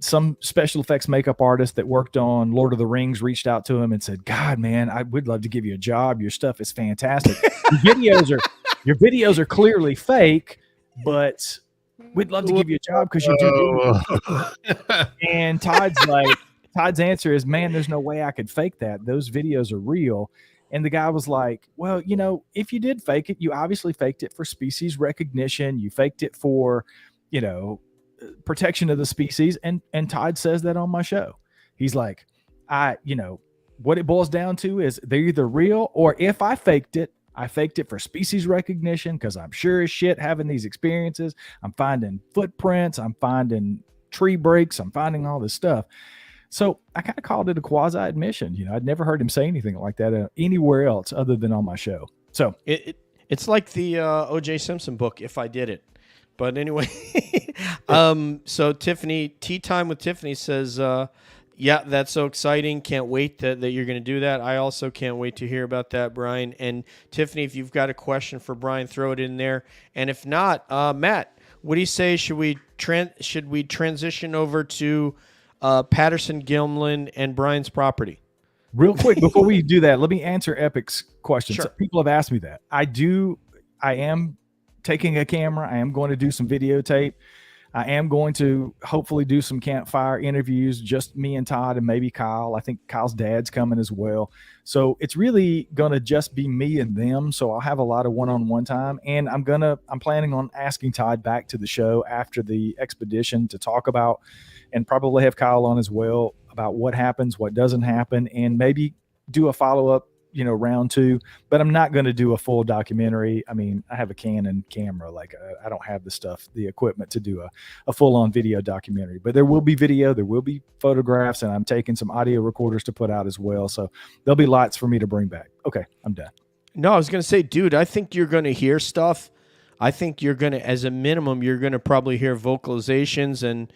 some special effects makeup artist that worked on Lord of the Rings reached out to him and said, God, man, I would love to give you a job. Your stuff is fantastic. Your videos are clearly fake, but we'd love to give you a job because you do. And Todd's answer is, man, there's no way I could fake that. Those videos are real. And the guy was like, well, if you did fake it, you obviously faked it for species recognition. You faked it for, protection of the species. And Todd says that on my show. He's like, what it boils down to is they're either real, or if I faked it for species recognition because I'm sure as shit having these experiences. I'm finding footprints. I'm finding tree breaks. I'm finding all this stuff. So I kind of called it a quasi admission. I'd never heard him say anything like that anywhere else other than on my show. So it's like the O.J. Simpson book, If I Did It. But anyway, so Tiffany, Tea Time with Tiffany says, yeah, that's so exciting. Can't wait that you're going to do that. I also can't wait to hear about that, Brian. And Tiffany, if you've got a question for Brian, throw it in there. And if not, Matt, what do you say? Should we transition over to Patterson Gimlin and Brian's property? Real quick, before we do that, let me answer Epic's question. Sure. So people have asked me that. I am taking a camera. I am going to do some videotape. I am going to hopefully do some campfire interviews, just me and Todd and maybe Kyle. I think Kyle's dad's coming as well. So it's really going to just be me and them. So I'll have a lot of one-on-one time, and I'm planning on asking Todd back to the show after the expedition to talk about, and probably have Kyle on as well, about what happens, what doesn't happen, and maybe do a follow-up, round 2, but I'm not going to do a full documentary. I mean, I have a Canon camera. I don't have the equipment to do a full-on video documentary, but there will be video, there will be photographs, and I'm taking some audio recorders to put out as well. So there'll be lots for me to bring back. Okay, I'm done. No, I was going to say, dude, I think you're going to hear stuff. I think you're going to, as a minimum, you're going to probably hear vocalizations, and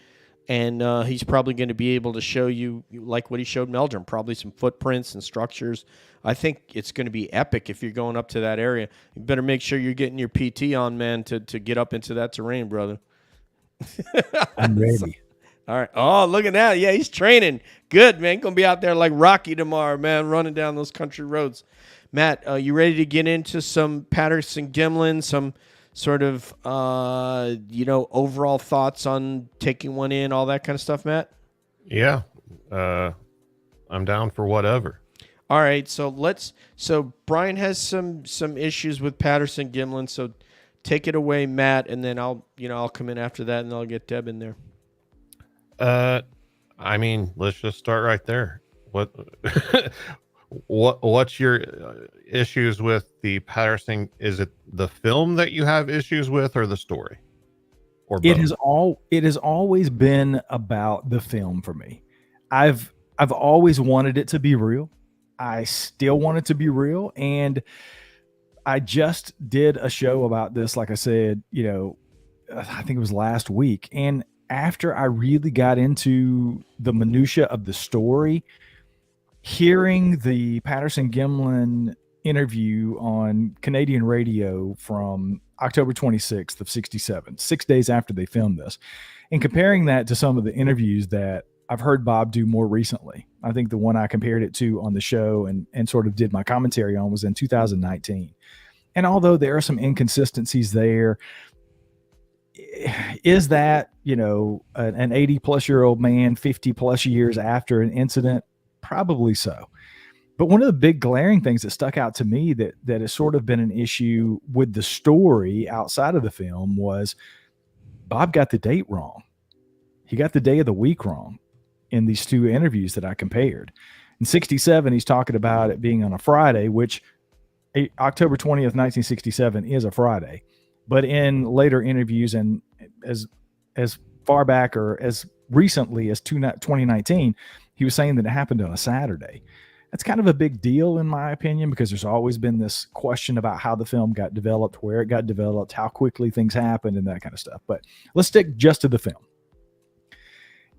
he's probably going to be able to show you, like what he showed Meldrum, probably some footprints and structures. I think it's going to be epic if you're going up to that area. You better make sure you're getting your PT on, man, to get up into that terrain, brother. I'm ready. All right. Oh, look at that. Yeah, he's training. Good, man. Going to be out there like Rocky tomorrow, man, running down those country roads. Matt, you ready to get into some Patterson Gimlin, some sort of, overall thoughts on taking one in, all that kind of stuff, Matt? Yeah. I'm down for whatever. All right. So Brian has some issues with Patterson Gimlin. So take it away, Matt. And then I'll come in after that, and I'll get Deb in there. I mean, let's just start right there. What's your issues with the Patterson? Is it the film that you have issues with, or the story, or both? It has always been about the film for me. I've always wanted it to be real. I still want it to be real, and I just did a show about this. Like I said, I think it was last week, and after I really got into the minutia of the story, hearing the Patterson-Gimlin interview on Canadian radio from October 26th of 67, 6 days after they filmed this, and comparing that to some of the interviews that I've heard Bob do more recently. I think the one I compared it to on the show and sort of did my commentary on was in 2019. And although there are some inconsistencies there, is that, an 80 plus year old man, 50 plus years after an incident? Probably so. But one of the big glaring things that stuck out to me that has sort of been an issue with the story outside of the film was Bob got the date wrong. He got the day of the week wrong in these two interviews that I compared. In 67, he's talking about it being on a Friday, which October 20th, 1967 is a Friday. But in later interviews and as far back or as recently as 2019, he was saying that it happened on a Saturday. That's kind of a big deal in my opinion, because there's always been this question about how the film got developed, where it got developed, how quickly things happened, and that kind of stuff. But let's stick just to the film.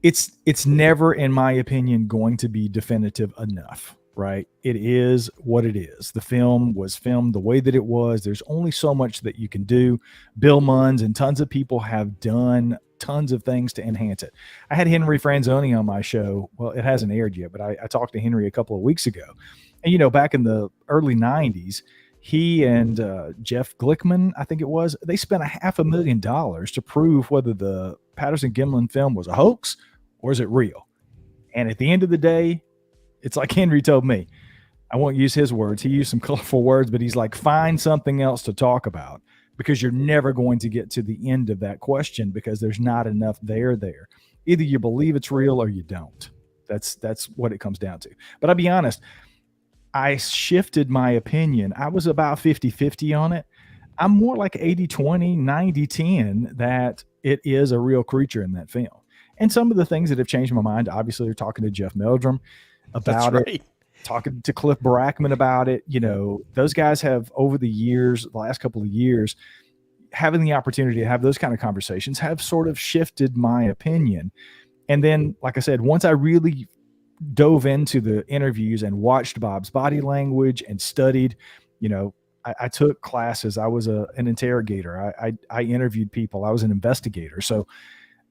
It's never, in my opinion, going to be definitive enough, right? It is what it is. The film was filmed the way that it was. There's only so much that you can do. Bill Munns and tons of people have done tons of things to enhance it. I had Henry Franzoni on my show. Well, it hasn't aired yet, but I talked to Henry a couple of weeks ago. And, back in the early 90s, he and Jeff Glickman, I think it was, they spent $500,000 to prove whether the Patterson-Gimlin film was a hoax or is it real. And at the end of the day, it's like Henry told me. I won't use his words. He used some colorful words, but he's like, find something else to talk about, because you're never going to get to the end of that question because there's not enough there. Either you believe it's real or you don't. That's what it comes down to. But I'll be honest, I shifted my opinion. I was about 50-50 on it. I'm more like 80-20, 90-10 that it is a real creature in that film. And some of the things that have changed my mind, obviously, are talking to Jeff Meldrum about it, talking to Cliff Barackman about it. Those guys have, over the years, the last couple of years, having the opportunity to have those kind of conversations have sort of shifted my opinion. And then, like I said, once I really dove into the interviews and watched Bob's body language and studied, I took classes. I was an interrogator. I interviewed people. I was an investigator. So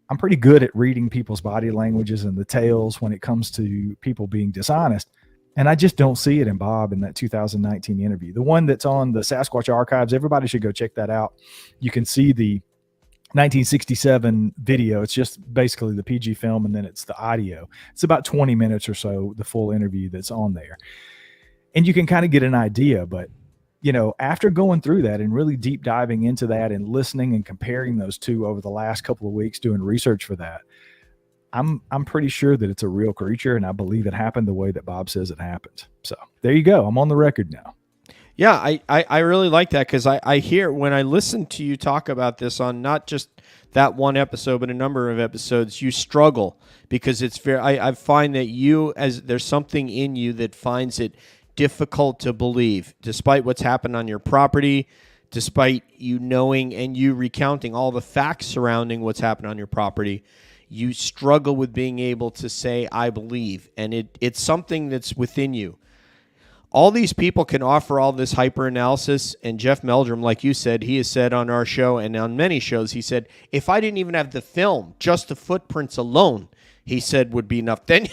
I'm pretty good at reading people's body languages and the tales when it comes to people being dishonest. And I just don't see it in Bob in that 2019 interview. The one that's on the Sasquatch archives, everybody should go check that out. You can see the 1967 video. It's just basically the PG film, and then it's the audio. It's about 20 minutes or so, the full interview that's on there. And you can kind of get an idea, but after going through that and really deep diving into that and listening and comparing those two over the last couple of weeks doing research for that, I'm pretty sure that it's a real creature, and I believe it happened the way that Bob says it happened. So there you go. I'm on the record now. Yeah, I really like that, because I hear, when I listen to you talk about this on not just that one episode, but a number of episodes, you struggle because it's very, I find that there's something in you that finds it difficult to believe, despite what's happened on your property, despite you knowing and you recounting all the facts surrounding what's happened on your property. You struggle with being able to say, I believe, and it's something that's within you. All these people can offer all this hyper analysis, and Jeff Meldrum, like you said, he has said on our show and on many shows, he said, if I didn't even have the film, just the footprints alone, he said, would be enough. Then,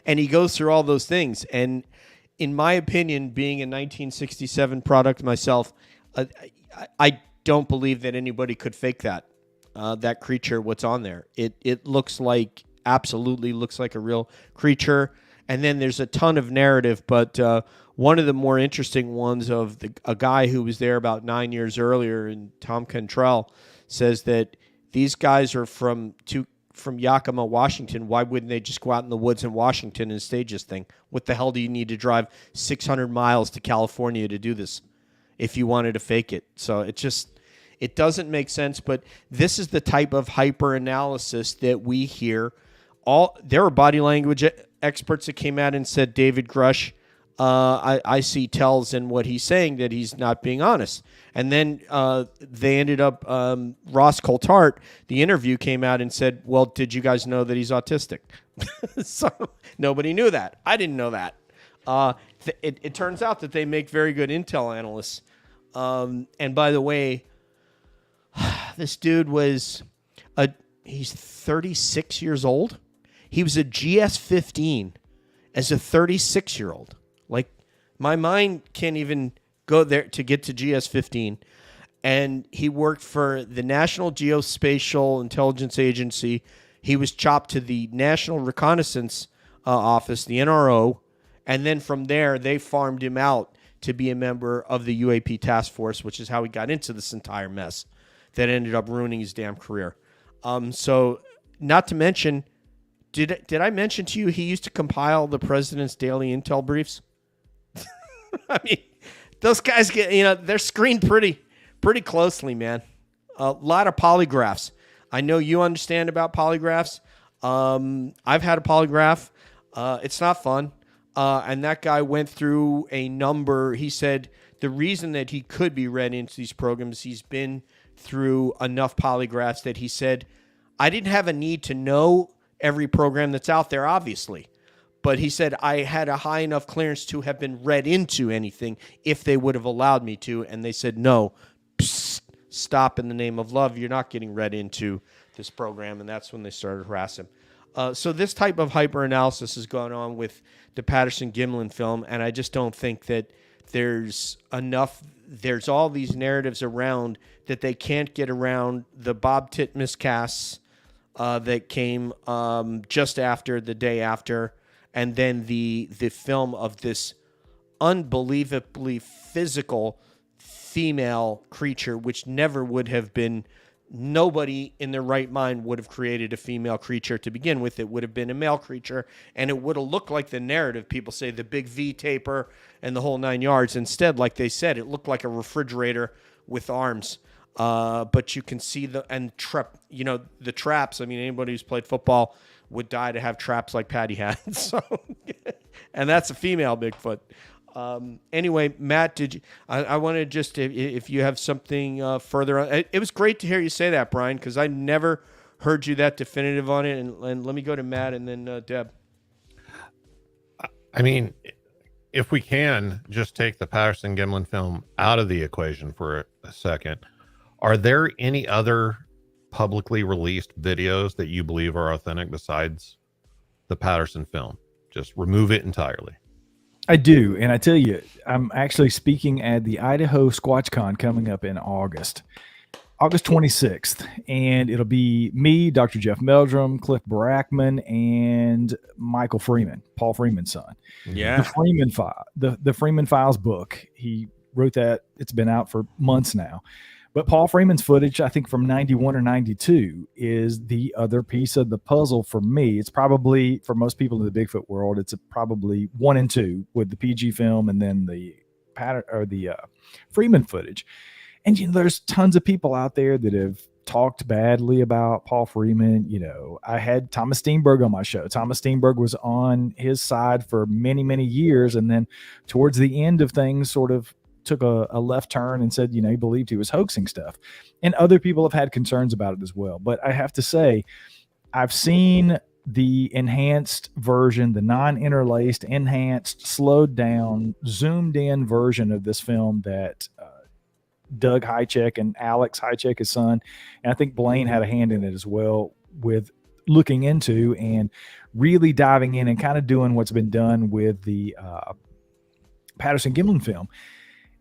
and he goes through all those things. And in my opinion, being a 1967 product myself, I don't believe that anybody could fake that. That creature, what's on there. It absolutely looks like a real creature. And then there's a ton of narrative, but one of the more interesting ones of a guy who was there about 9 years earlier, and Tom Cantrell, says that these guys are from Yakima, Washington. Why wouldn't they just go out in the woods in Washington and stage this thing? What the hell do you need to drive 600 miles to California to do this if you wanted to fake it? So it doesn't make sense, but this is the type of hyper analysis that we hear. There are body language experts that came out and said David Grush I see tells in what he's saying that he's not being honest. And then they ended up, Ross Coulthart, the interview came out and said, well, did you guys know that he's autistic? So nobody knew that. I didn't know that. It turns out that they make very good intel analysts. And by the way, this dude was, he's 36 years old. He was a GS-15 as a 36-year-old. Like, my mind can't even go there to get to GS-15. And he worked for the National Geospatial Intelligence Agency. He was chopped to the National Reconnaissance Office, the NRO. And then from there, they farmed him out to be a member of the UAP task force, which is how he got into this entire mess that ended up ruining his damn career. So not to mention, did I mention to you he used to compile the president's daily intel briefs? I mean, those guys get, they're screened pretty closely, man. A lot of polygraphs. I know you understand about polygraphs. I've had a polygraph. It's not fun. And that guy went through a number. He said the reason that he could be read into these programs, he's been through enough polygraphs that he said, I didn't have a need to know every program that's out there, obviously. But he said I had a high enough clearance to have been read into anything if they would have allowed me to. And they said, no, psst, stop in the name of love. You're not getting read into this program. And that's when they started harassing him. So this type of hyper-analysis is going on with the Patterson-Gimlin film. And I just don't think that there's enough. There's all these narratives around that they can't get around the Bob Titmus casts that came just after, the day after, and then the film of this unbelievably physical female creature, which never would have been, nobody in their right mind would have created a female creature to begin with. It would have been a male creature, and it would have looked like the narrative. People say the big V taper and the whole 9 yards. Instead, like they said, it looked like a refrigerator with arms. But you can see the traps. I mean, anybody who's played football would die to have traps like Patty had. So, and that's a female Bigfoot. Anyway, Matt, I wanted just if you have something further on. It was great to hear you say that, Brian, because I never heard you that definitive on it. And let me go to Matt and then Deb. I mean, if we can just take the Patterson-Gimlin film out of the equation for a second, are there any other publicly released videos that you believe are authentic besides the Patterson film? Just remove it entirely. I do. And I tell you, I'm actually speaking at the Idaho SquatchCon coming up in August 26th. And it'll be me, Dr. Jeff Meldrum, Cliff Brackman, and Michael Freeman, Paul Freeman's son. Yeah. The Freeman Files book. He wrote that. It's been out for months now. But Paul Freeman's footage, I think from 91 or 92, is the other piece of the puzzle for me. It's probably, for most people in the Bigfoot world, it's probably 1 and 2 with the PG film and then the Freeman footage. And there's tons of people out there that have talked badly about Paul Freeman. I had Thomas Steenberg on my show. Thomas Steenberg was on his side for many, many years. And then towards the end of things, sort of took a left turn and said, he believed he was hoaxing stuff. And other people have had concerns about it as well. But I have to say, I've seen the enhanced version, the non-interlaced, enhanced, slowed down, zoomed in version of this film that Doug Hychek and Alex Hychek, his son, and I think Blaine had a hand in it as well, with looking into and really diving in and kind of doing what's been done with the Patterson-Gimlin film.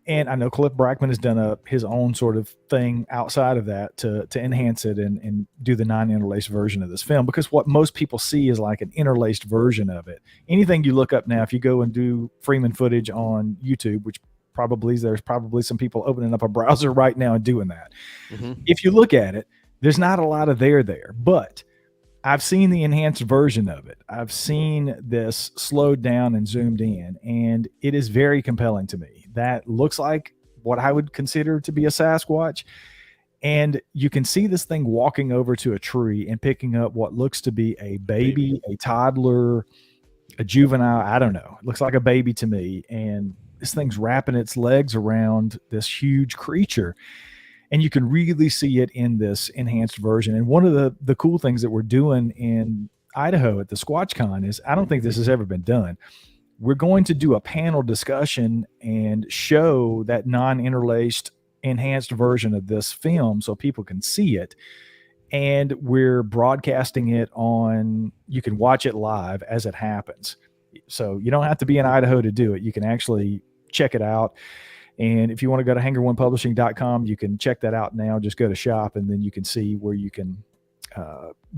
And I know Cliff Brackman has done his own sort of thing outside of that to enhance it and do the non-interlaced version of this film, because what most people see is like an interlaced version of it. Anything you look up now, if you go and do Freeman footage on YouTube, which there's probably some people opening up a browser right now and doing that. Mm-hmm. If you look at it, there's not a lot of there, but I've seen the enhanced version of it. I've seen this slowed down and zoomed in, and it is very compelling to me. That looks like what I would consider to be a Sasquatch. And you can see this thing walking over to a tree and picking up what looks to be a baby, a toddler, a juvenile. I don't know. It looks like a baby to me. And this thing's wrapping its legs around this huge creature. And you can really see it in this enhanced version. And one of the cool things that we're doing in Idaho at the SquatchCon is, I don't think this has ever been done. We're going to do a panel discussion and show that non-interlaced enhanced version of this film so people can see it. And we're broadcasting it on, you can watch it live as it happens. So you don't have to be in Idaho to do it. You can actually check it out. And if you want to go to hangar1publishing.com, you can check that out now. Just go to shop, and then you can see where you can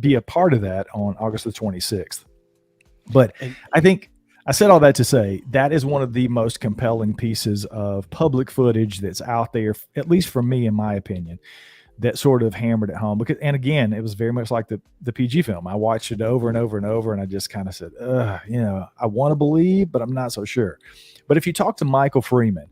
be a part of that on August the 26th. But I think I said all that to say that is one of the most compelling pieces of public footage that's out there, at least for me, in my opinion, that sort of hammered it home. Because, and again, it was very much like the PG film. I watched it over and over and over, and I just kind of said, I want to believe, but I'm not so sure. But if you talk to Michael Freeman,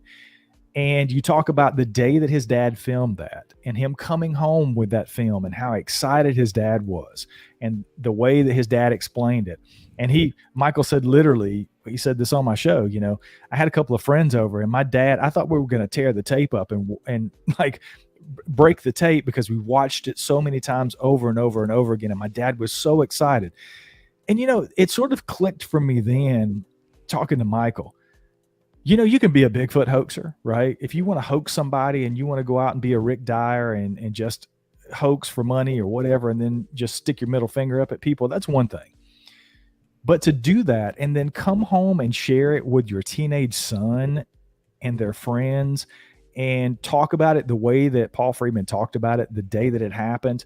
and you talk about the day that his dad filmed that, and him coming home with that film, and how excited his dad was, and the way that his dad explained it. And Michael said, literally, he said this on my show, I had a couple of friends over, and my dad, I thought we were going to tear the tape up and like break the tape, because we watched it so many times over and over and over again. And my dad was so excited. And, it sort of clicked for me then, talking to Michael. You can be a Bigfoot hoaxer, right? If you want to hoax somebody and you want to go out and be a Rick Dyer and just hoax for money or whatever, and then just stick your middle finger up at people, that's one thing. But to do that and then come home and share it with your teenage son and their friends and talk about it the way that Paul Freeman talked about it the day that it happened,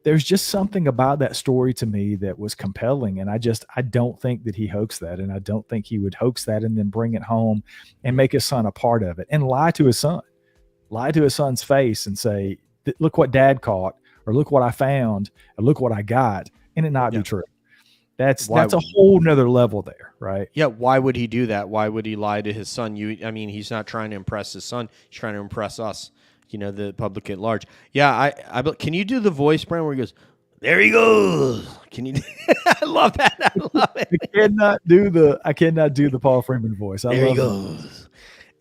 there's just something about that story to me that was compelling. And I don't think that he hoaxed that. And I don't think he would hoax that and then bring it home and make his son a part of it and lie to his son's face and say, look what dad caught, or look what I found, or look what I got, and it not be true. That's a whole nother level there, right? Yeah. Why would he do that? Why would he lie to his son? He's not trying to impress his son. He's trying to impress us, the public at large. Yeah. Can you do the voice, Brian, where he goes, there he goes? Can you? I love that. I love it. I cannot do the Paul Freeman voice. There he goes.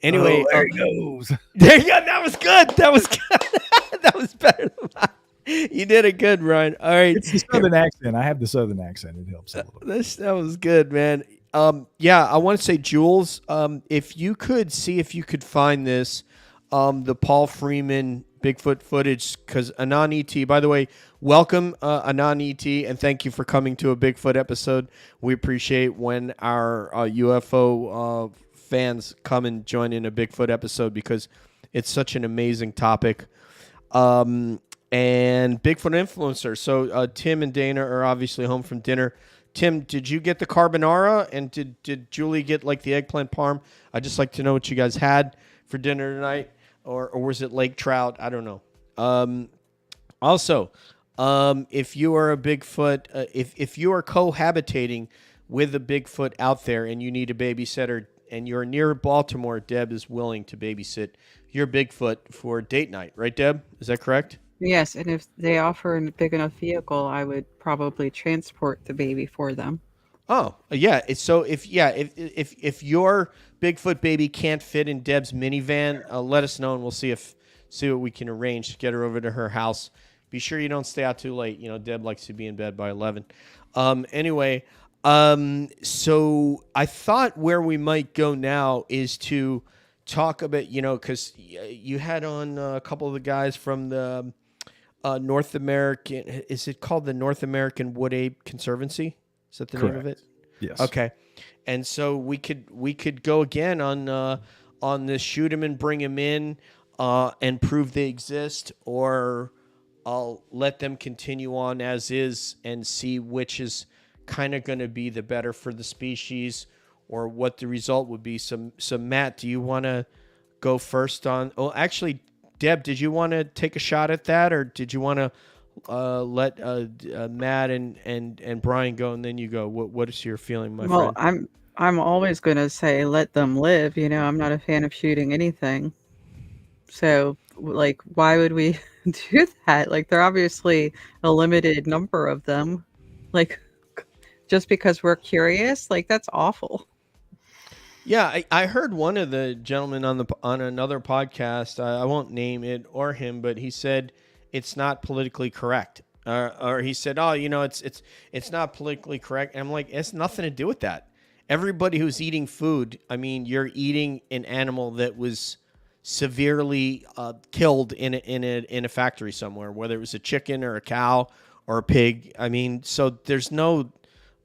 Anyway, there he goes. There you go. That was good. That was good. That was better than mine. You did it good, Ryan. All right. It's the Southern accent. I have the Southern accent. It helps a little bit. That was good, man. I want to say, Jules, if you could find this, the Paul Freeman Bigfoot footage, because Anon ET, by the way, welcome, Anon ET, and thank you for coming to a Bigfoot episode. We appreciate when our UFO fans come and join in a Bigfoot episode, because it's such an amazing topic. And Bigfoot influencer. So Tim and Dana are obviously home from dinner. Tim, did you get the carbonara? And did Julie get like the eggplant parm? I'd just like to know what you guys had for dinner tonight. Or was it lake trout? I don't know. Also, if you are a Bigfoot, if you are cohabitating with a Bigfoot out there and you need a babysitter and you're near Baltimore, Deb is willing to babysit your Bigfoot for date night. Right, Deb? Is that correct? Yes, and if they offer a big enough vehicle, I would probably transport the baby for them. Oh, yeah. So if your Bigfoot baby can't fit in Deb's minivan, let us know and we'll see what we can arrange to get her over to her house. Be sure you don't stay out too late. Deb likes to be in bed by 11. Anyway, so I thought where we might go now is to talk about, because you had on a couple of the guys from the North American, is it called the North American Wood Ape Conservancy? Is that the name of it? Yes. Okay. And so we could go again on this, shoot him and bring him in and prove they exist, or I'll let them continue on as is and see which is kind of going to be the better for the species, or what the result would be. So Matt, do you want to go first on? Oh, actually, Deb, did you want to take a shot at that, or did you want to let Matt and Brian go, and then you go? What is your feeling, my friend? Well, I'm always going to say let them live. I'm not a fan of shooting anything. So, like, why would we do that? Like, there are obviously a limited number of them. Like, just because we're curious. Like, that's awful. Yeah, I heard one of the gentlemen on another podcast. I won't name it or him, but he said it's not politically correct, or he said, "Oh, it's not politically correct." And I'm like, it's nothing to do with that. Everybody who's eating food, I mean, you're eating an animal that was severely killed in a factory somewhere, whether it was a chicken or a cow or a pig. I mean, so there's no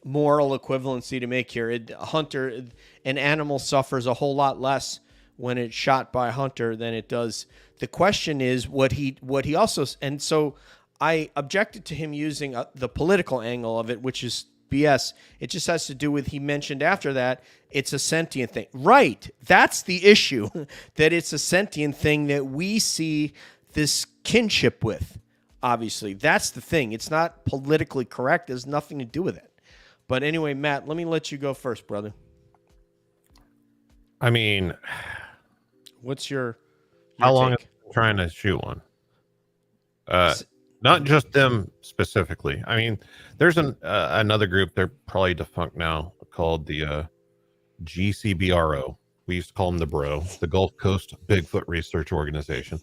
moral equivalency to make here. An animal suffers a whole lot less when it's shot by a hunter than it does. The question is what he also, and so I objected to him using the political angle of it, which is BS. It just has to do with, he mentioned after that, it's a sentient thing. Right. That's the issue, that it's a sentient thing that we see this kinship with. Obviously, that's the thing. It's not politically correct. It has nothing to do with it. But anyway, Matt, let me let you go first, brother. I mean, what's your how long take? have you been trying to shoot one? Not just them specifically. I mean, there's another group, they're probably defunct now, called the GCBRO. We used to call them the Gulf Coast Bigfoot Research Organization.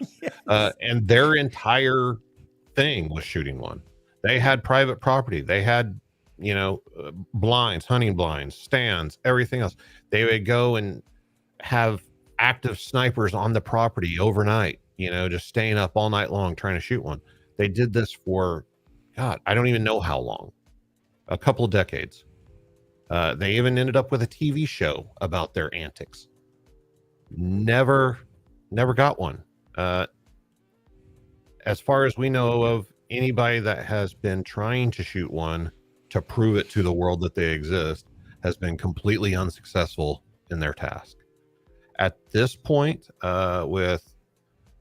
And their entire thing was shooting one. They had private property. They had, blinds, hunting blinds, stands, everything else. They would go and have active snipers on the property overnight, just staying up all night long trying to shoot one. They did this for, God, I don't even know how long, a couple of decades. They even ended up with a TV show about their antics. Never got one. As far as we know of, anybody that has been trying to shoot one to prove it to the world that they exist has been completely unsuccessful in their task. At this point, with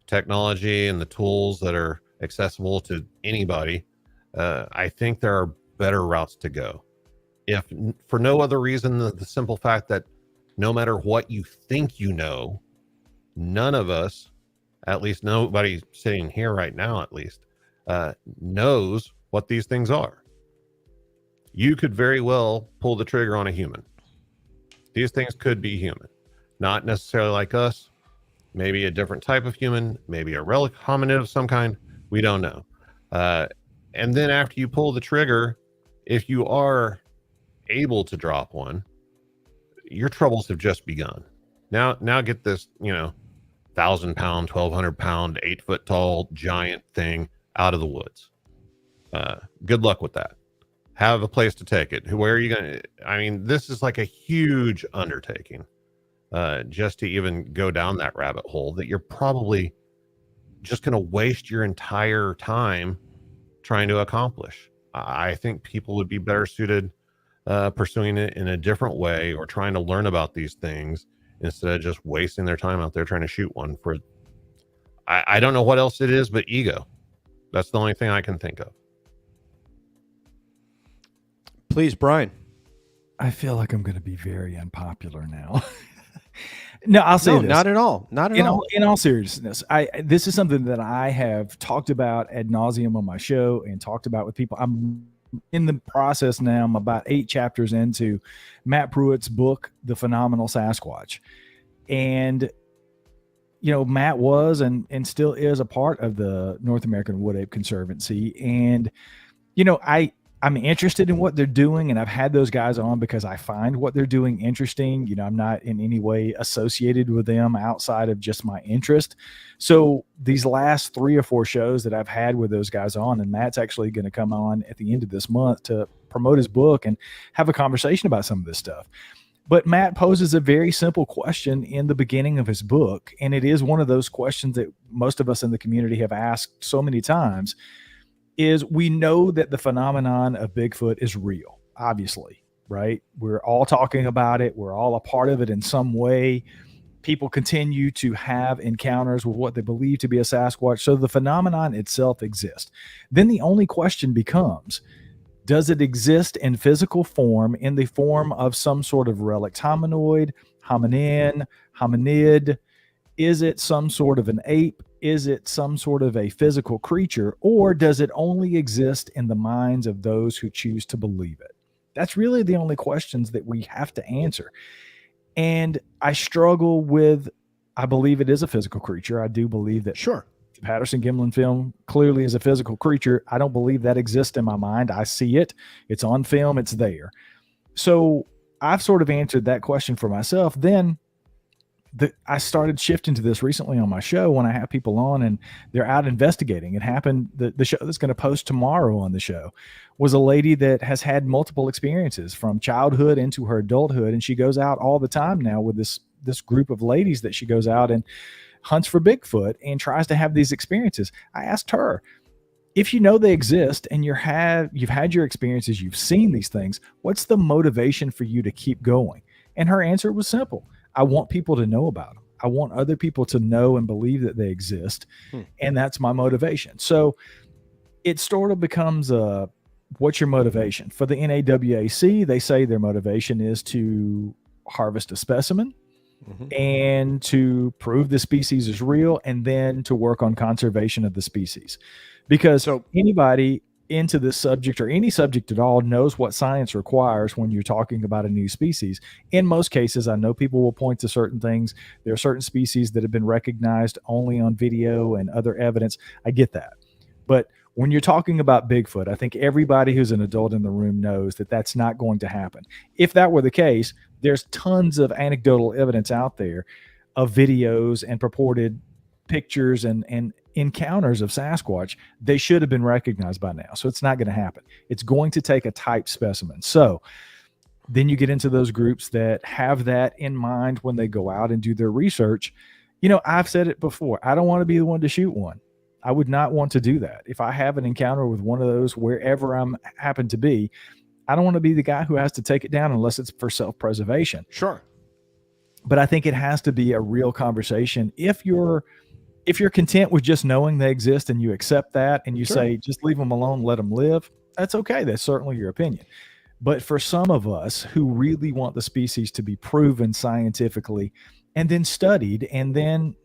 technology and the tools that are accessible to anybody, I think there are better routes to go. If for no other reason than the simple fact that no matter what you think none of us, at least nobody sitting here right now at least, knows what these things are. You could very well pull the trigger on a human. These things could be human. Not necessarily like us, maybe a different type of human, maybe a relic hominid of some kind. We don't know. And then after you pull the trigger, if you are able to drop one, your troubles have just begun. Now get this, 1,000-pound, 1,200-pound, 8-foot tall giant thing out of the woods. Good luck with that. Have a place to take it. Where are you going to, I mean, this is like a huge undertaking, just to even go down that rabbit hole that you're probably just going to waste your entire time trying to accomplish. I think people would be better suited pursuing it in a different way, or trying to learn about these things instead of just wasting their time out there trying to shoot one for, I don't know what else it is, but ego. That's the only thing I can think of. Please, Brian. I feel like I'm going to be very unpopular now. No, I'll say this. Not at all. Not at all. In all seriousness, this is something that I have talked about ad nauseum on my show and talked about with people. I'm in the process now. I'm about 8 chapters into Matt Pruitt's book, The Phenomenal Sasquatch. And, Matt was and still is a part of the North American Wood Ape Conservancy. And, I'm interested in what they're doing, and I've had those guys on because I find what they're doing interesting. I'm not in any way associated with them outside of just my interest. So these last 3 or 4 shows that I've had with those guys on, and Matt's actually going to come on at the end of this month to promote his book and have a conversation about some of this stuff. But Matt poses a very simple question in the beginning of his book, and it is one of those questions that most of us in the community have asked so many times. Is we know that the phenomenon of Bigfoot is real, obviously, right? We're all talking about it. We're all a part of it in some way. People continue to have encounters with what they believe to be a Sasquatch. So the phenomenon itself exists. Then the only question becomes, does it exist in physical form, in the form of some sort of relic hominoid, hominin, hominid? Is it some sort of an ape? Is it some sort of a physical creature, or does it only exist in the minds of those who choose to believe it? That's really the only questions that we have to answer. And I struggle with, I believe it is a physical creature. I do believe that Sure. the Patterson Gimlin film clearly is a physical creature. I don't believe that exists in my mind. I see it. It's on film. It's there. So I've sort of answered that question for myself. Then I started shifting to this recently on my show when I have people on and they're out investigating. It happened. The show that's going to post tomorrow on the show was a lady that has had multiple experiences from childhood into her adulthood. And she goes out all the time now with this group of ladies that she goes out and hunts for Bigfoot and tries to have these experiences. I asked her, if you know they exist and you've had your experiences, you've seen these things, what's the motivation for you to keep going? And her answer was simple. I want people to know about them. I want other people to know and believe that they exist. And that's my motivation. So it sort of becomes what's your motivation? For the NAWAC, they say their motivation is to harvest a specimen and to prove the species is real and then to work on conservation of the species. Because anybody into this subject or any subject at all knows what science requires when you're talking about a new species. In most cases, I know people will point to certain things. There are certain species that have been recognized only on video and other evidence. I get that. But when you're talking about Bigfoot, I think everybody who's an adult in the room knows that that's not going to happen. If that were the case, there's tons of anecdotal evidence out there of videos and purported pictures and encounters of Sasquatch. They should have been recognized by now. So it's not going to happen. It's going to take a type specimen. So then you get into those groups that have that in mind when they go out and do their research. You know, I've said it before. I don't want to be the one to shoot one. I would not want to do that. If I have an encounter with one of those, wherever I'm happen to be, I don't want to be the guy who has to take it down unless it's for self-preservation. Sure. But I think it has to be a real conversation. If you're content with just knowing they exist and you accept that and you say, just leave them alone, let them live, that's okay. That's certainly your opinion. But for some of us who really want the species to be proven scientifically and then studied, and then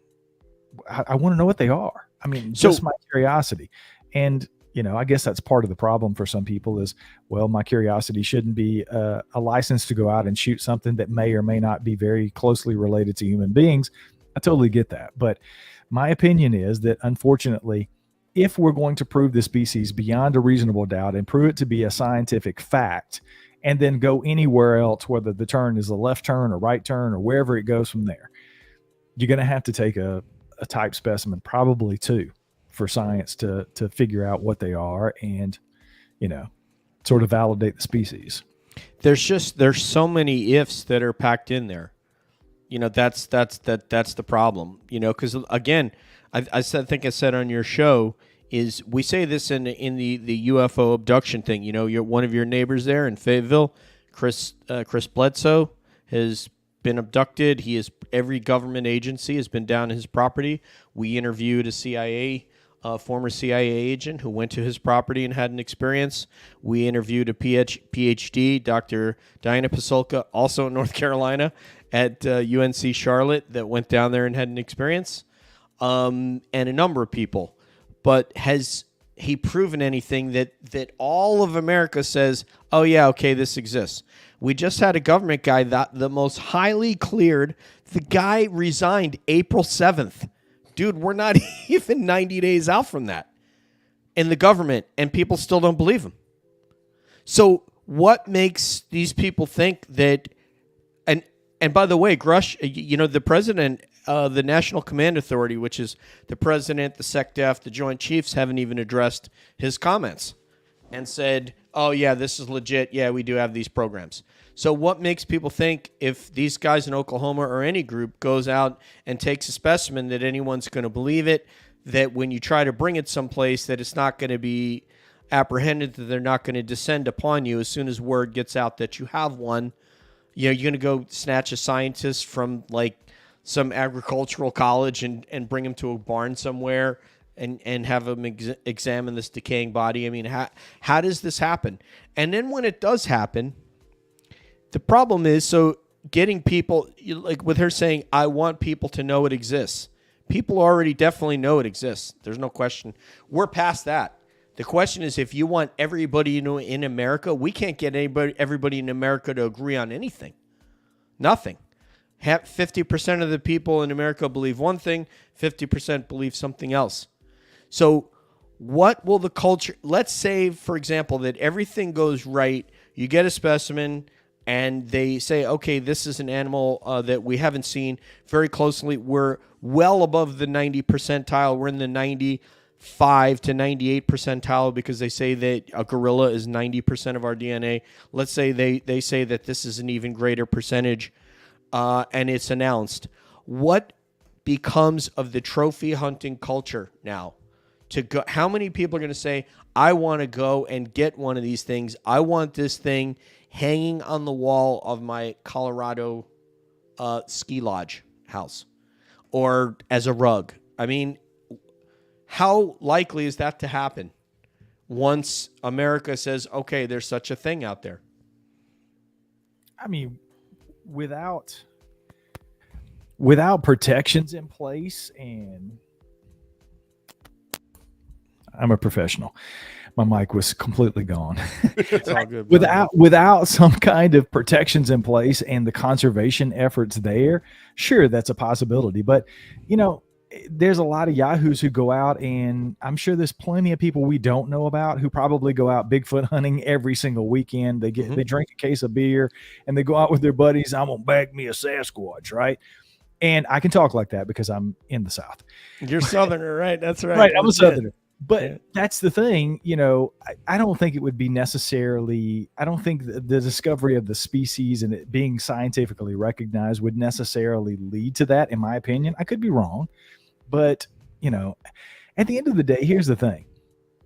I want to know what they are. I mean, just my curiosity. And, you know, I guess that's part of the problem for some people is, well, my curiosity shouldn't be a license to go out and shoot something that may or may not be very closely related to human beings. I totally get that. But my opinion is that, unfortunately, if we're going to prove the species beyond a reasonable doubt and prove it to be a scientific fact, and then go anywhere else, whether the turn is a left turn or right turn or wherever it goes from there, you're going to have to take a type specimen, probably two, for science to figure out what they are and, you know, sort of validate the species. There's so many ifs that are packed in there. You know, that's the problem, you know, because again, I think I said on your show is we say this in the UFO abduction thing. You know, one of your neighbors there in Fayetteville, Chris Bledsoe, has been abducted. Every government agency has been down to his property. We interviewed a former CIA agent who went to his property and had an experience. We interviewed a PhD, Dr. Diana Pasulka, also in North Carolina at UNC Charlotte, that went down there and had an experience, and a number of people. But has he proven anything that all of America says, oh, yeah, okay, this exists? We just had a government guy, the most highly cleared. The guy resigned April 7th. Dude, we're not even 90 days out from that in the government, and people still don't believe him. So what makes these people think that, and by the way, Grush, you know, the president, the National Command Authority, which is the president, the SecDef, the Joint Chiefs, haven't even addressed his comments and said, oh, yeah, this is legit. Yeah, we do have these programs. So what makes people think if these guys in Oklahoma or any group goes out and takes a specimen that anyone's going to believe it, that when you try to bring it someplace that it's not going to be apprehended, that they're not going to descend upon you as soon as word gets out that you have one? You know, you're going to go snatch a scientist from like some agricultural college and bring him to a barn somewhere and have him examine this decaying body. I mean, how does this happen? And then when it does happen, the problem is, so getting people, like with her saying, I want people to know it exists. People already definitely know it exists. There's no question. We're past that. The question is, if you want everybody in America, we can't get everybody in America to agree on anything. Nothing. 50% of the people in America believe one thing, 50% believe something else. So what will the culture, let's say, for example, that everything goes right, you get a specimen, and they say, okay, this is an animal that we haven't seen very closely. We're well above the 90 percentile. We're in the 95 to 98 percentile because they say that a gorilla is 90% of our DNA. Let's say they say that this is an even greater percentage, and it's announced. What becomes of the trophy hunting culture now? How many people are going to say, I want to go and get one of these things. I want this thing hanging on the wall of my Colorado ski lodge house or as a rug. I mean, how likely is that to happen once America says, okay, there's such a thing out there? I mean, without protections in place, and I'm a professional. My mic was completely gone. It's all good. Without some kind of protections in place and the conservation efforts there, sure, that's a possibility. But, there's a lot of yahoos who go out, and I'm sure there's plenty of people we don't know about who probably go out Bigfoot hunting every single weekend. They drink a case of beer and they go out with their buddies. I'm gonna bag me a Sasquatch, right? And I can talk like that because I'm in the South. You're Southerner, right? That's right. Right, I'm a Southerner. But that's the thing, I don't think it would be necessarily, I don't think the discovery of the species and it being scientifically recognized would necessarily lead to that, in my opinion. I could be wrong. But, at the end of the day, here's the thing.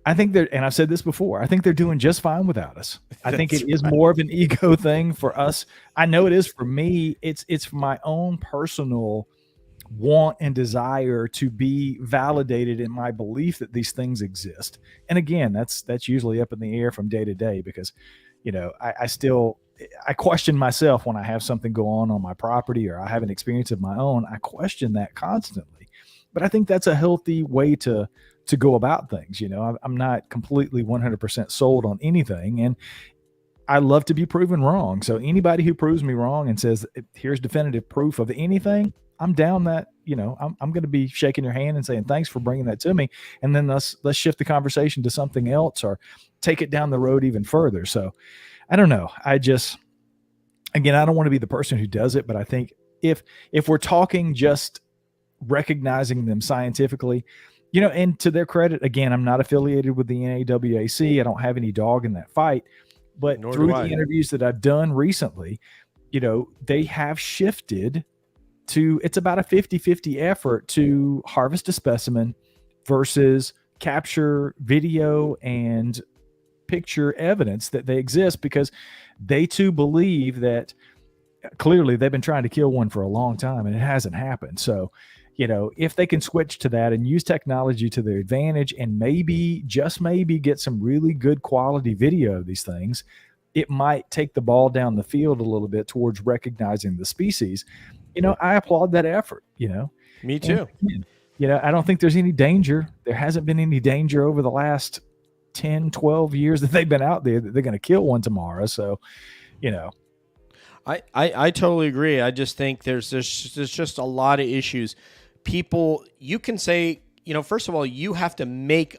I think and I've said this before, I think they're doing just fine without us. I think it is more of an ego thing for us. I know it is for me. It's for my own personal want and desire to be validated in my belief that these things exist. And again, that's usually up in the air from day to day because, I question myself when I have something go on my property or I have an experience of my own. I question that constantly. But I think that's a healthy way to go about things. I'm not completely 100% sold on anything, and I love to be proven wrong. So anybody who proves me wrong and says, here's definitive proof of anything, I'm down that, I'm going to be shaking your hand and saying, thanks for bringing that to me. And then let's shift the conversation to something else or take it down the road even further. So I don't know. I don't want to be the person who does it, but I think if we're talking just recognizing them scientifically, and to their credit, again, I'm not affiliated with the NAWAC. I don't have any dog in that fight, but through the interviews that I've done recently, they have shifted to, it's about a 50-50 effort to harvest a specimen versus capture video and picture evidence that they exist, because they too believe that clearly they've been trying to kill one for a long time and it hasn't happened. So, if they can switch to that and use technology to their advantage and maybe, just maybe, get some really good quality video of these things, it might take the ball down the field a little bit towards recognizing the species. I applaud that effort, Me too. And, I don't think there's any danger. There hasn't been any danger over the last 10, 12 years that they've been out there that they're going to kill one tomorrow. So, I totally agree. I just think there's just a lot of issues. People, you can say, first of all, you have to make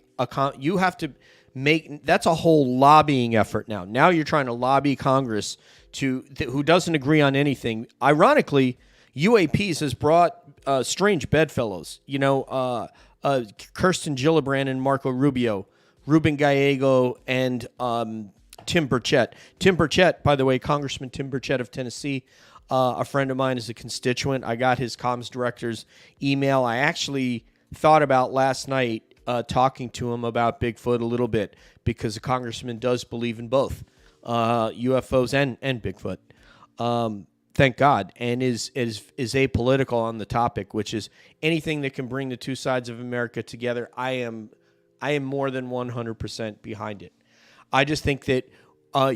that's a whole lobbying effort now. Now you're trying to lobby Congress who doesn't agree on anything. Ironically, UAPs has brought strange bedfellows. Kirsten Gillibrand and Marco Rubio, Ruben Gallego, and Tim Burchett. Tim Burchett, by the way, Congressman Tim Burchett of Tennessee, a friend of mine, is a constituent. I got his comms director's email. I actually thought about last night talking to him about Bigfoot a little bit, because the congressman does believe in both UFOs and Bigfoot. Thank God, and is apolitical on the topic, which is anything that can bring the two sides of America together. I am more than 100% behind it. I just think that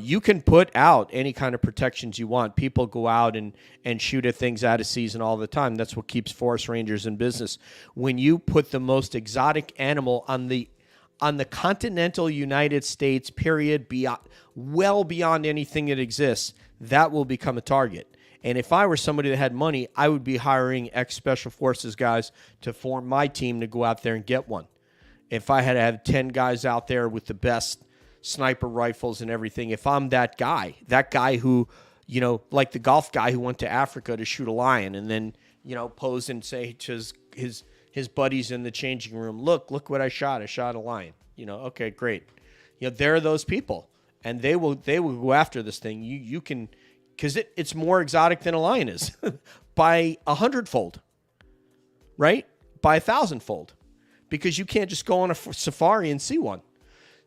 you can put out any kind of protections you want. People go out and shoot at things out of season all the time. That's what keeps forest rangers in business. When you put the most exotic animal on the on the continental United States, period, well beyond anything that exists, that will become a target. And if I were somebody that had money, I would be hiring ex-special forces guys to form my team to go out there and get one. If I had to have 10 guys out there with the best sniper rifles and everything, if I'm that guy who, like the golf guy who went to Africa to shoot a lion and then, pose and say to his buddies in the changing room, look what I shot a lion. Okay, great. There are those people, and they will go after this thing. You can, because it's more exotic than a lion is by 100-fold, right? By 1,000-fold, because you can't just go on a safari and see one.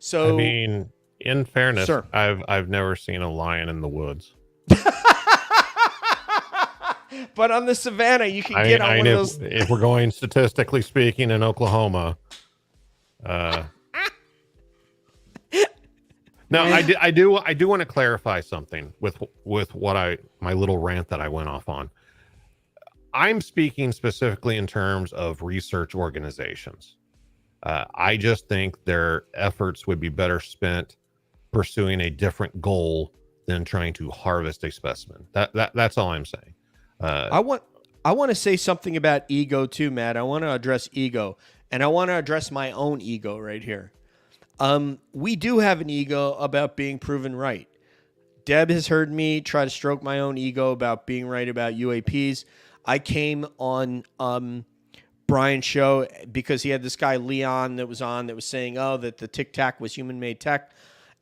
So, I mean, in fairness, sir. I've never seen a lion in the woods. But on the savannah, you can get on one of those. If we're going statistically speaking in Oklahoma, now I do want to clarify something with what my little rant that I went off on. I'm speaking specifically in terms of research organizations. I just think their efforts would be better spent pursuing a different goal than trying to harvest a specimen. That's all I'm saying. I want to say something about ego too, Matt. I want to address ego, and I want to address my own ego right here. We do have an ego about being proven right. Deb has heard me try to stroke my own ego about being right about UAPs. I came on Brian's show because he had this guy Leon that was saying, that the Tic Tac was human-made tech,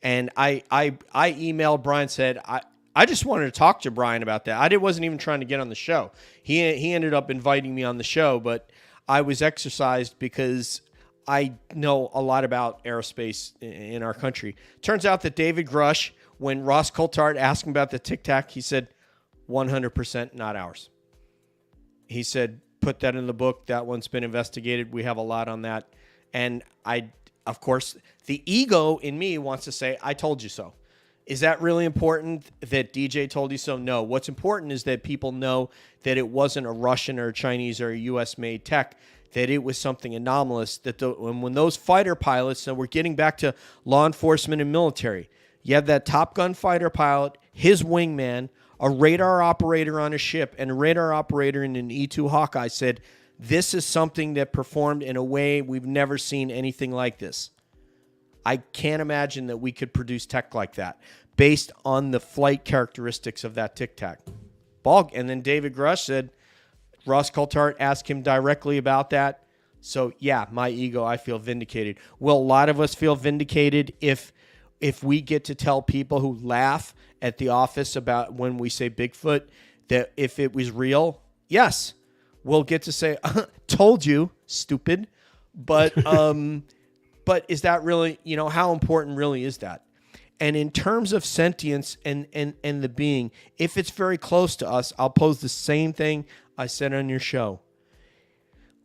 and I emailed Brian, said I just wanted to talk to Brian about that. I wasn't even trying to get on the show. He ended up inviting me on the show, but I was exercised because I know a lot about aerospace in our country. Turns out that David Grush, when Ross Coulthard asked him about the Tic Tac, he said, 100% not ours. He said, put that in the book. That one's been investigated. We have a lot on that. And of course, the ego in me wants to say, I told you so. Is that really important that DJ told you so? No. What's important is that people know that it wasn't a Russian or a Chinese or a U.S.-made tech, that it was something anomalous. That when those fighter pilots, and we're getting back to law enforcement and military, you have that Top Gun fighter pilot, his wingman, a radar operator on a ship, and a radar operator in an E-2 Hawkeye said, this is something that performed in a way we've never seen anything like this. I can't imagine that we could produce tech like that based on the flight characteristics of that Tic Tac. And then David Grush said, Ross Coulthard asked him directly about that. So, yeah, my ego, I feel vindicated. Will a lot of us feel vindicated if we get to tell people who laugh at the office about when we say Bigfoot that if it was real? Yes. We'll get to say, told you, stupid. But but is that really, how important really is that? And in terms of sentience and the being, if it's very close to us, I'll pose the same thing I said on your show.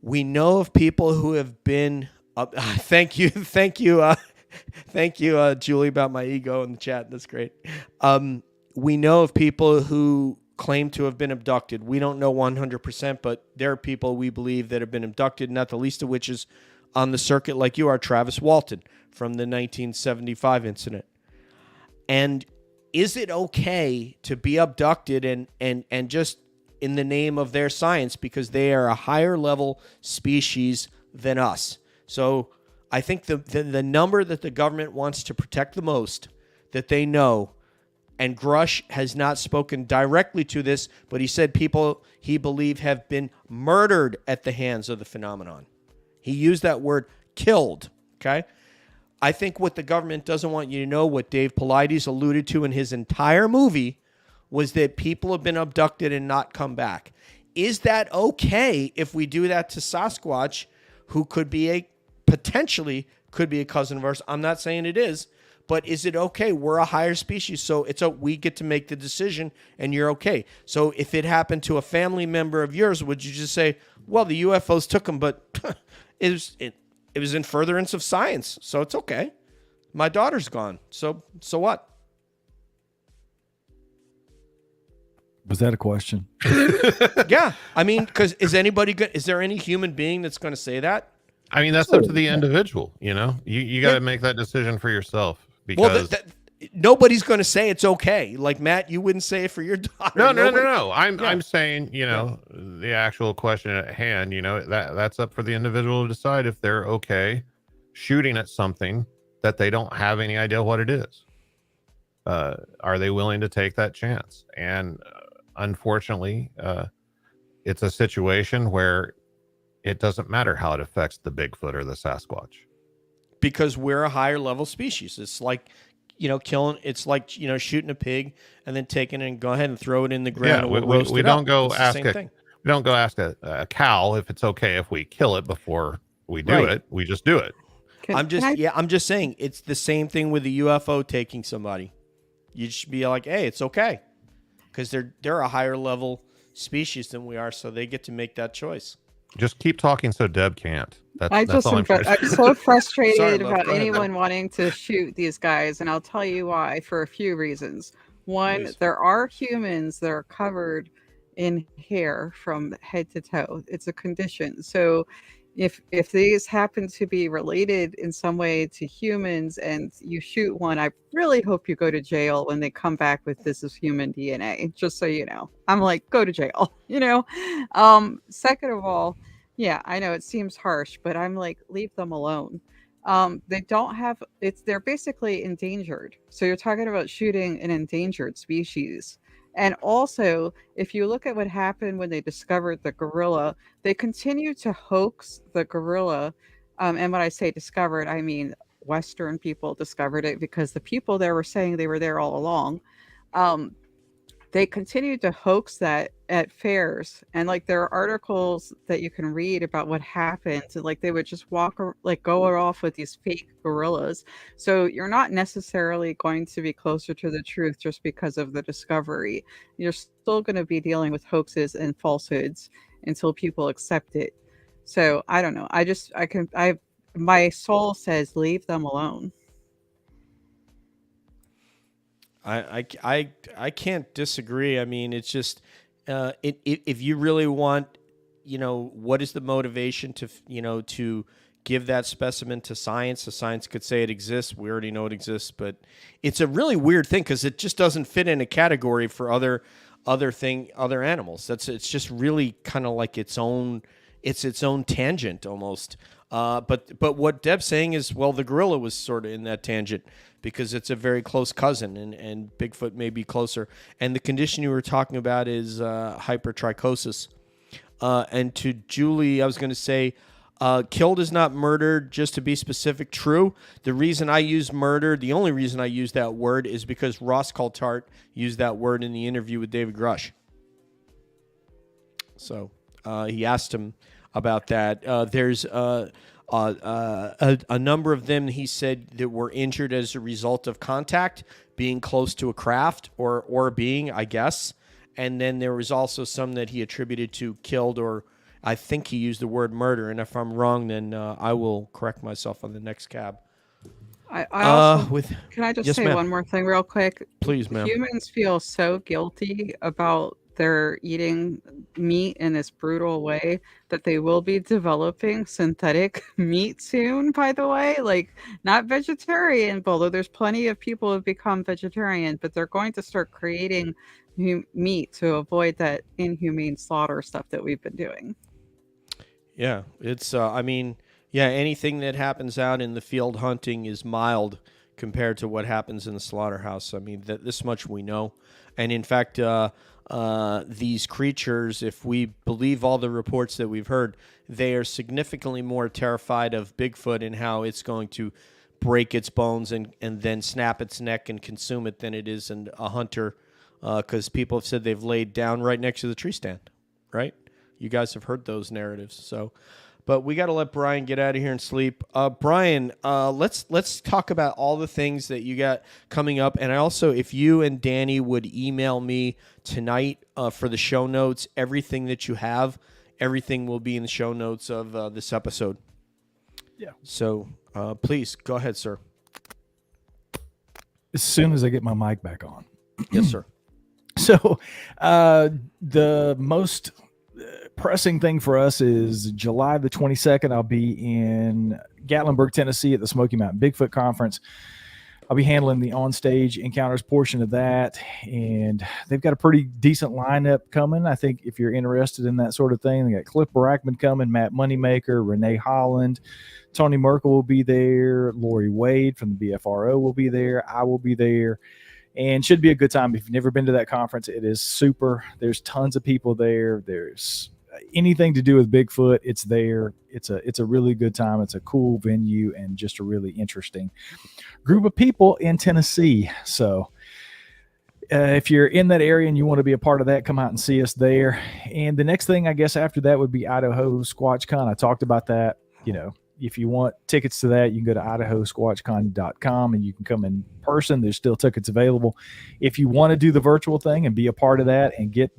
We know of people who have been, thank you, Julie, about my ego in the chat. That's great. We know of people who claim to have been abducted. We don't know 100%, but there are people we believe that have been abducted, not the least of which is on the circuit like you are, Travis Walton, from the 1975 incident. And is it okay to be abducted and just in the name of their science because they are a higher level species than us? So I think the number that the government wants to protect the most, that they know, and Grush has not spoken directly to this, but he said people he believed have been murdered at the hands of the phenomenon. He used that word, killed, okay? I think what the government doesn't want you to know, what Dave Paulides alluded to in his entire movie, was that people have been abducted and not come back. Is that okay if we do that to Sasquatch, who potentially could be a cousin of ours? I'm not saying it is, but is it okay? We're a higher species, so we get to make the decision, and you're okay. So if it happened to a family member of yours, would you just say, well, the UFOs took them, but it was in furtherance of science, so it's okay. My daughter's gone, so what? Was that a question? Yeah, I mean, because is there any human being that's going to say that? I mean, that's up to the individual. You know, you got to make that decision for yourself because. Well, nobody's going to say it's okay. Like Matt, you wouldn't say it for your daughter. No. I'm saying, you know, the actual question at hand, you know, that's up for the individual to decide if they're okay shooting at something that they don't have any idea what it is. Are they willing to take that chance? And unfortunately, it's a situation where it doesn't matter how it affects the Bigfoot or the Sasquatch. Because we're a higher level species. It's like, you know, it's like, you know, shooting a pig and then taking it and go ahead and throw it in the ground. Yeah, we don't go ask a cow if it's okay if we kill it before we do it. We just do it. I'm just saying it's the same thing with the UFO taking somebody. You should be like, hey, it's okay, because they're a higher level species than we are, so they get to make that choice. Just keep talking so Deb can't. I'm so frustrated about anyone wanting to shoot these guys, and I'll tell you why for a few reasons. One, please. There are humans that are covered in hair from head to toe. It's a condition. So if these happen to be related in some way to humans and you shoot one, I really hope you go to jail when they come back with this is human DNA, just so you know. I'm like, go to jail, you know? Second of all, yeah, I know it seems harsh, but I'm like, leave them alone. They don't have, they're basically endangered. So you're talking about shooting an endangered species. And also, if you look at what happened when they discovered the gorilla, they continue to hoax the gorilla. And when I say discovered, I mean Western people discovered it because the people there were saying they were there all along. They continued to hoax that at fairs, and like there are articles that you can read about what happened. So, like they would just go off with these fake gorillas. So you're not necessarily going to be closer to the truth just because of the discovery. You're still going to be dealing with hoaxes and falsehoods until people accept it. So I don't know. My soul says leave them alone. I can't disagree. I mean, it's just if you really want, you know, what is the motivation to, you know, to give that specimen to science? The science could say it exists. We already know it exists, but it's a really weird thing because it just doesn't fit in a category for other animals. It's just really kind of like its own tangent almost. But what Deb's saying is, well, the gorilla was sort of in that tangent because it's a very close cousin, and Bigfoot may be closer. And the condition you were talking about is hypertrichosis. And to Julie, I was going to say, killed is not murdered, just to be specific. True. The reason I use murder, the only reason I use that word is because Ross Coulthart used that word in the interview with David Grush. So he asked him about that. There's a number of them, he said, that were injured as a result of contact, being close to a craft or being, I guess. And then there was also some that he attributed to killed, or I think he used the word murder. And if I'm wrong, then I will correct myself on the next cab. I also, can I just yes, say ma'am. one more thing real quick? Please, ma'am. Humans feel so guilty about their eating meat in this brutal way that they will be developing synthetic meat soon, by the way. Like, not vegetarian, although there's plenty of people who have become vegetarian, but they're going to start creating meat to avoid that inhumane slaughter stuff that we've been doing. Yeah, it's, I mean, yeah, anything that happens out in the field hunting is mild compared to what happens in the slaughterhouse. I mean, this much we know. And in fact, these creatures, if we believe all the reports that we've heard, they are significantly more terrified of Bigfoot and how it's going to break its bones and then snap its neck and consume it than it is in a hunter, because people have said they've laid down right next to the tree stand, right? You guys have heard those narratives. So, but we got to let Brian get out of here and sleep. Brian, let's talk about all the things that you got coming up. And I also, if you and Danny would email me tonight for the show notes, everything that you have, everything will be in the show notes of this episode. Yeah. So please go ahead, sir. As soon as I get my mic back on. Yes, sir. So the most pressing thing for us is July the 22nd. I'll be in Gatlinburg, Tennessee at the Smoky Mountain Bigfoot Conference. I'll be handling the on-stage encounters portion of that, and they've got a pretty decent lineup coming. I think if you're interested in that sort of thing, they got Cliff Barackman coming, Matt Moneymaker, Renee Holland, Tony Merkel will be there, Lori Wade from the BFRO will be there, I will be there, and should be a good time. If you've never been to that conference, it is super. There's tons of people there. There's anything to do with Bigfoot, it's there. It's a really good time. It's a cool venue and just a really interesting group of people in Tennessee. So if you're in that area and you want to be a part of that, come out and see us there. And the next thing I guess after that would be Idaho SquatchCon. I talked about that. You know, if you want tickets to that, you can go to idahosquatchcon.com and you can come in person. There's still tickets available. If you want to do the virtual thing and be a part of that and get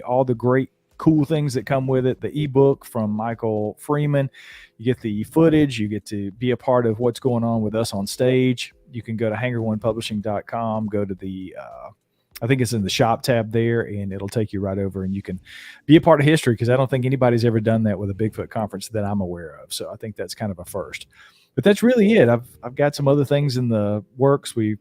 all the great cool things that come with it, the ebook from Michael Freeman, you get the footage, you get to be a part of what's going on with us on stage. You can go to hangar1publishing.com, go to the I think it's in the shop tab there, and it'll take you right over and you can be a part of history, because I don't think anybody's ever done that with a Bigfoot conference that I'm aware of. So I think that's kind of a first. But that's really it. I've got some other things in the works. We've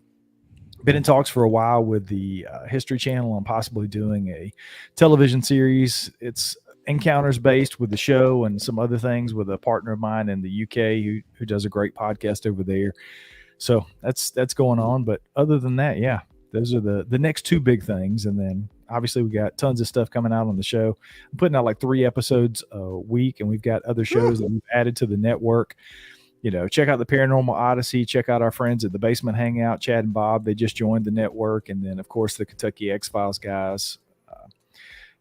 been in talks for a while with the History Channel on possibly doing a television series. It's encounters based with the show and some other things with a partner of mine in the UK who does a great podcast over there. So that's going on. But other than that, yeah, those are the next two big things. And then obviously we got tons of stuff coming out on the show. I'm putting out like 3 episodes a week, and we've got other shows that we've added to the network. You know, check out the Paranormal Odyssey. Check out our friends at the Basement Hangout, Chad and Bob. They just joined the network. And then, of course, the Kentucky X-Files guys,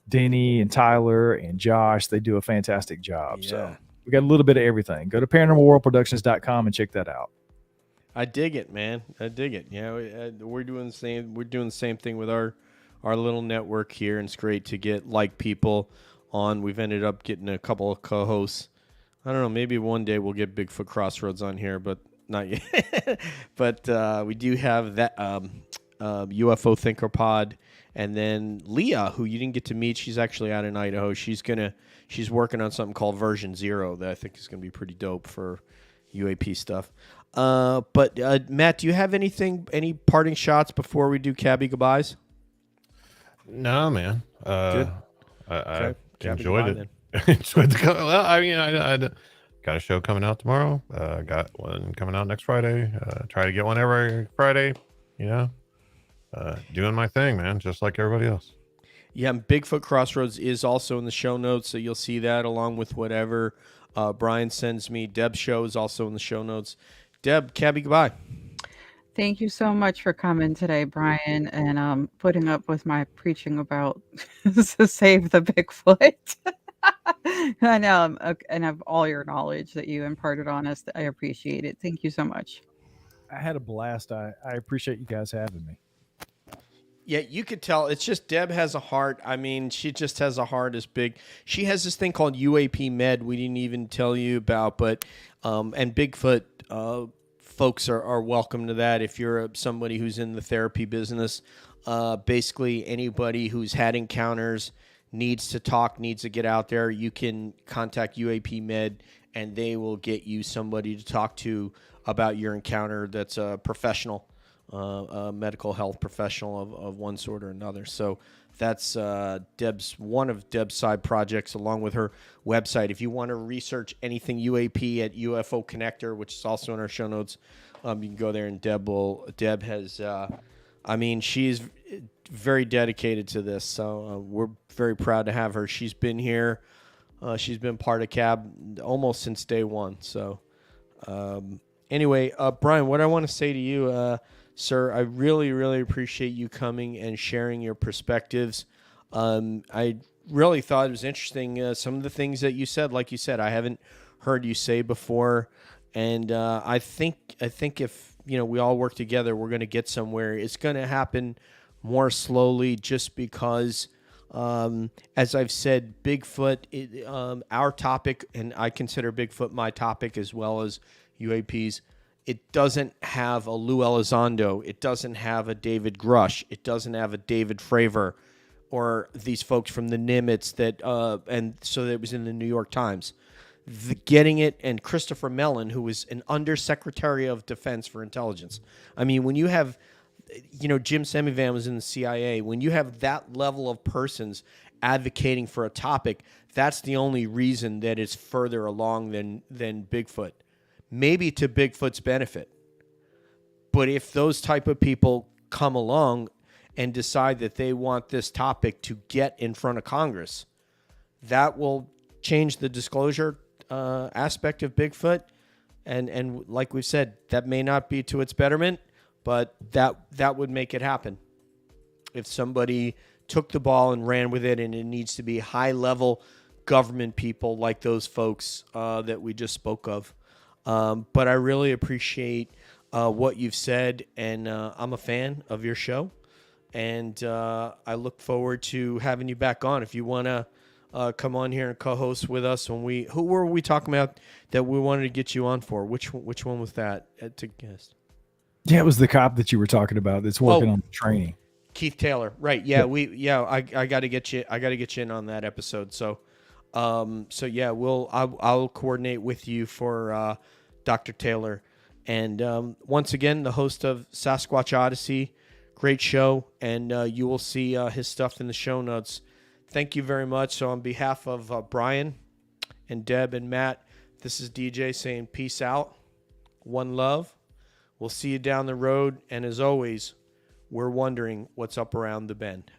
Denny and Tyler and Josh. They do a fantastic job. Yeah. So we got a little bit of everything. Go to paranormalworldproductions.com and check that out. I dig it, man. I dig it. Yeah, we're doing the same. We're doing the same thing with our little network here, and it's great to get like people on. We've ended up getting a couple of co-hosts. I don't know. Maybe one day we'll get Bigfoot Crossroads on here, but not yet. But we do have that UFO Thinker Pod, and then Leah, who you didn't get to meet. She's actually out in Idaho. She's working on something called Version 0 that I think is going to be pretty dope for UAP stuff. But Matt, do you have any parting shots before we do Cabby goodbyes? No, man. Good. I enjoyed it. Well, I mean, I got a show coming out tomorrow. Got one coming out next Friday. Try to get one every Friday. You know, doing my thing, man, just like everybody else. Yeah, and Bigfoot Crossroads is also in the show notes, so you'll see that along with whatever Brian sends me. Deb's show is also in the show notes. Deb, Cabby, goodbye. Thank you so much for coming today, Brian, and putting up with my preaching about to save the Bigfoot. and of all your knowledge that you imparted on us. I appreciate it. Thank you so much. I had a blast. I appreciate you guys having me. Yeah, you could tell. It's just Deb has a heart. I mean, she just has a heart as big. She has this thing called UAP Med we didn't even tell you about, but and Bigfoot folks are welcome to that if you're somebody who's in the therapy business. Basically, anybody who's had encounters, needs to talk, needs to get out there, you can contact UAP Med, and they will get you somebody to talk to about your encounter that's a professional, a medical health professional of one sort or another. So that's one of Deb's side projects, along with her website. If you want to research anything UAP at UFO Connector, which is also in our show notes, you can go there, and Deb has, she's very dedicated to this. So we're very proud to have her. She's been here. She's been part of CAB almost since day one. So anyway, Brian, what I want to say to you, sir, I really, really appreciate you coming and sharing your perspectives. I really thought it was interesting, some of the things that you said. Like you said, I haven't heard you say before, and I think if we all work together, we're going to get somewhere. It's going to happen more slowly, just because, as I've said, Bigfoot, our topic, and I consider Bigfoot my topic as well as UAPs. It doesn't have a Lou Elizondo. It doesn't have a David Grush. It doesn't have a David Fravor. or these folks from the Nimitz that, and so that it was in the New York Times. Getting it, and Christopher Mellon, who was an Undersecretary of Defense for Intelligence. I mean, when you have, Jim Semivan was in the CIA. When you have that level of persons advocating for a topic, that's the only reason that it's further along than Bigfoot. Maybe to Bigfoot's benefit. But if those type of people come along and decide that they want this topic to get in front of Congress, that will change the disclosure aspect of Bigfoot. And like we've said, that may not be to its betterment, but that would make it happen. If somebody took the ball and ran with it, and it needs to be high-level government people like those folks that we just spoke of. But I really appreciate what you've said, and I'm a fan of your show, and I look forward to having you back on. If you want to come on here and co-host with us, who were we talking about that we wanted to get you on for? Which one was that to guess? Yeah, it was the cop that you were talking about that's working on the training. Keith Taylor, right? Yeah, I got to get you. I got to get you in on that episode. So yeah, I'll coordinate with you for Dr. Taylor. And once again, the host of Sasquatch Odyssey, great show, and you will see his stuff in the show notes. Thank you very much. So on behalf of Brian and Deb and Matt, this is DJ saying peace out, one love. We'll see you down the road, and as always, we're wondering what's up around the bend.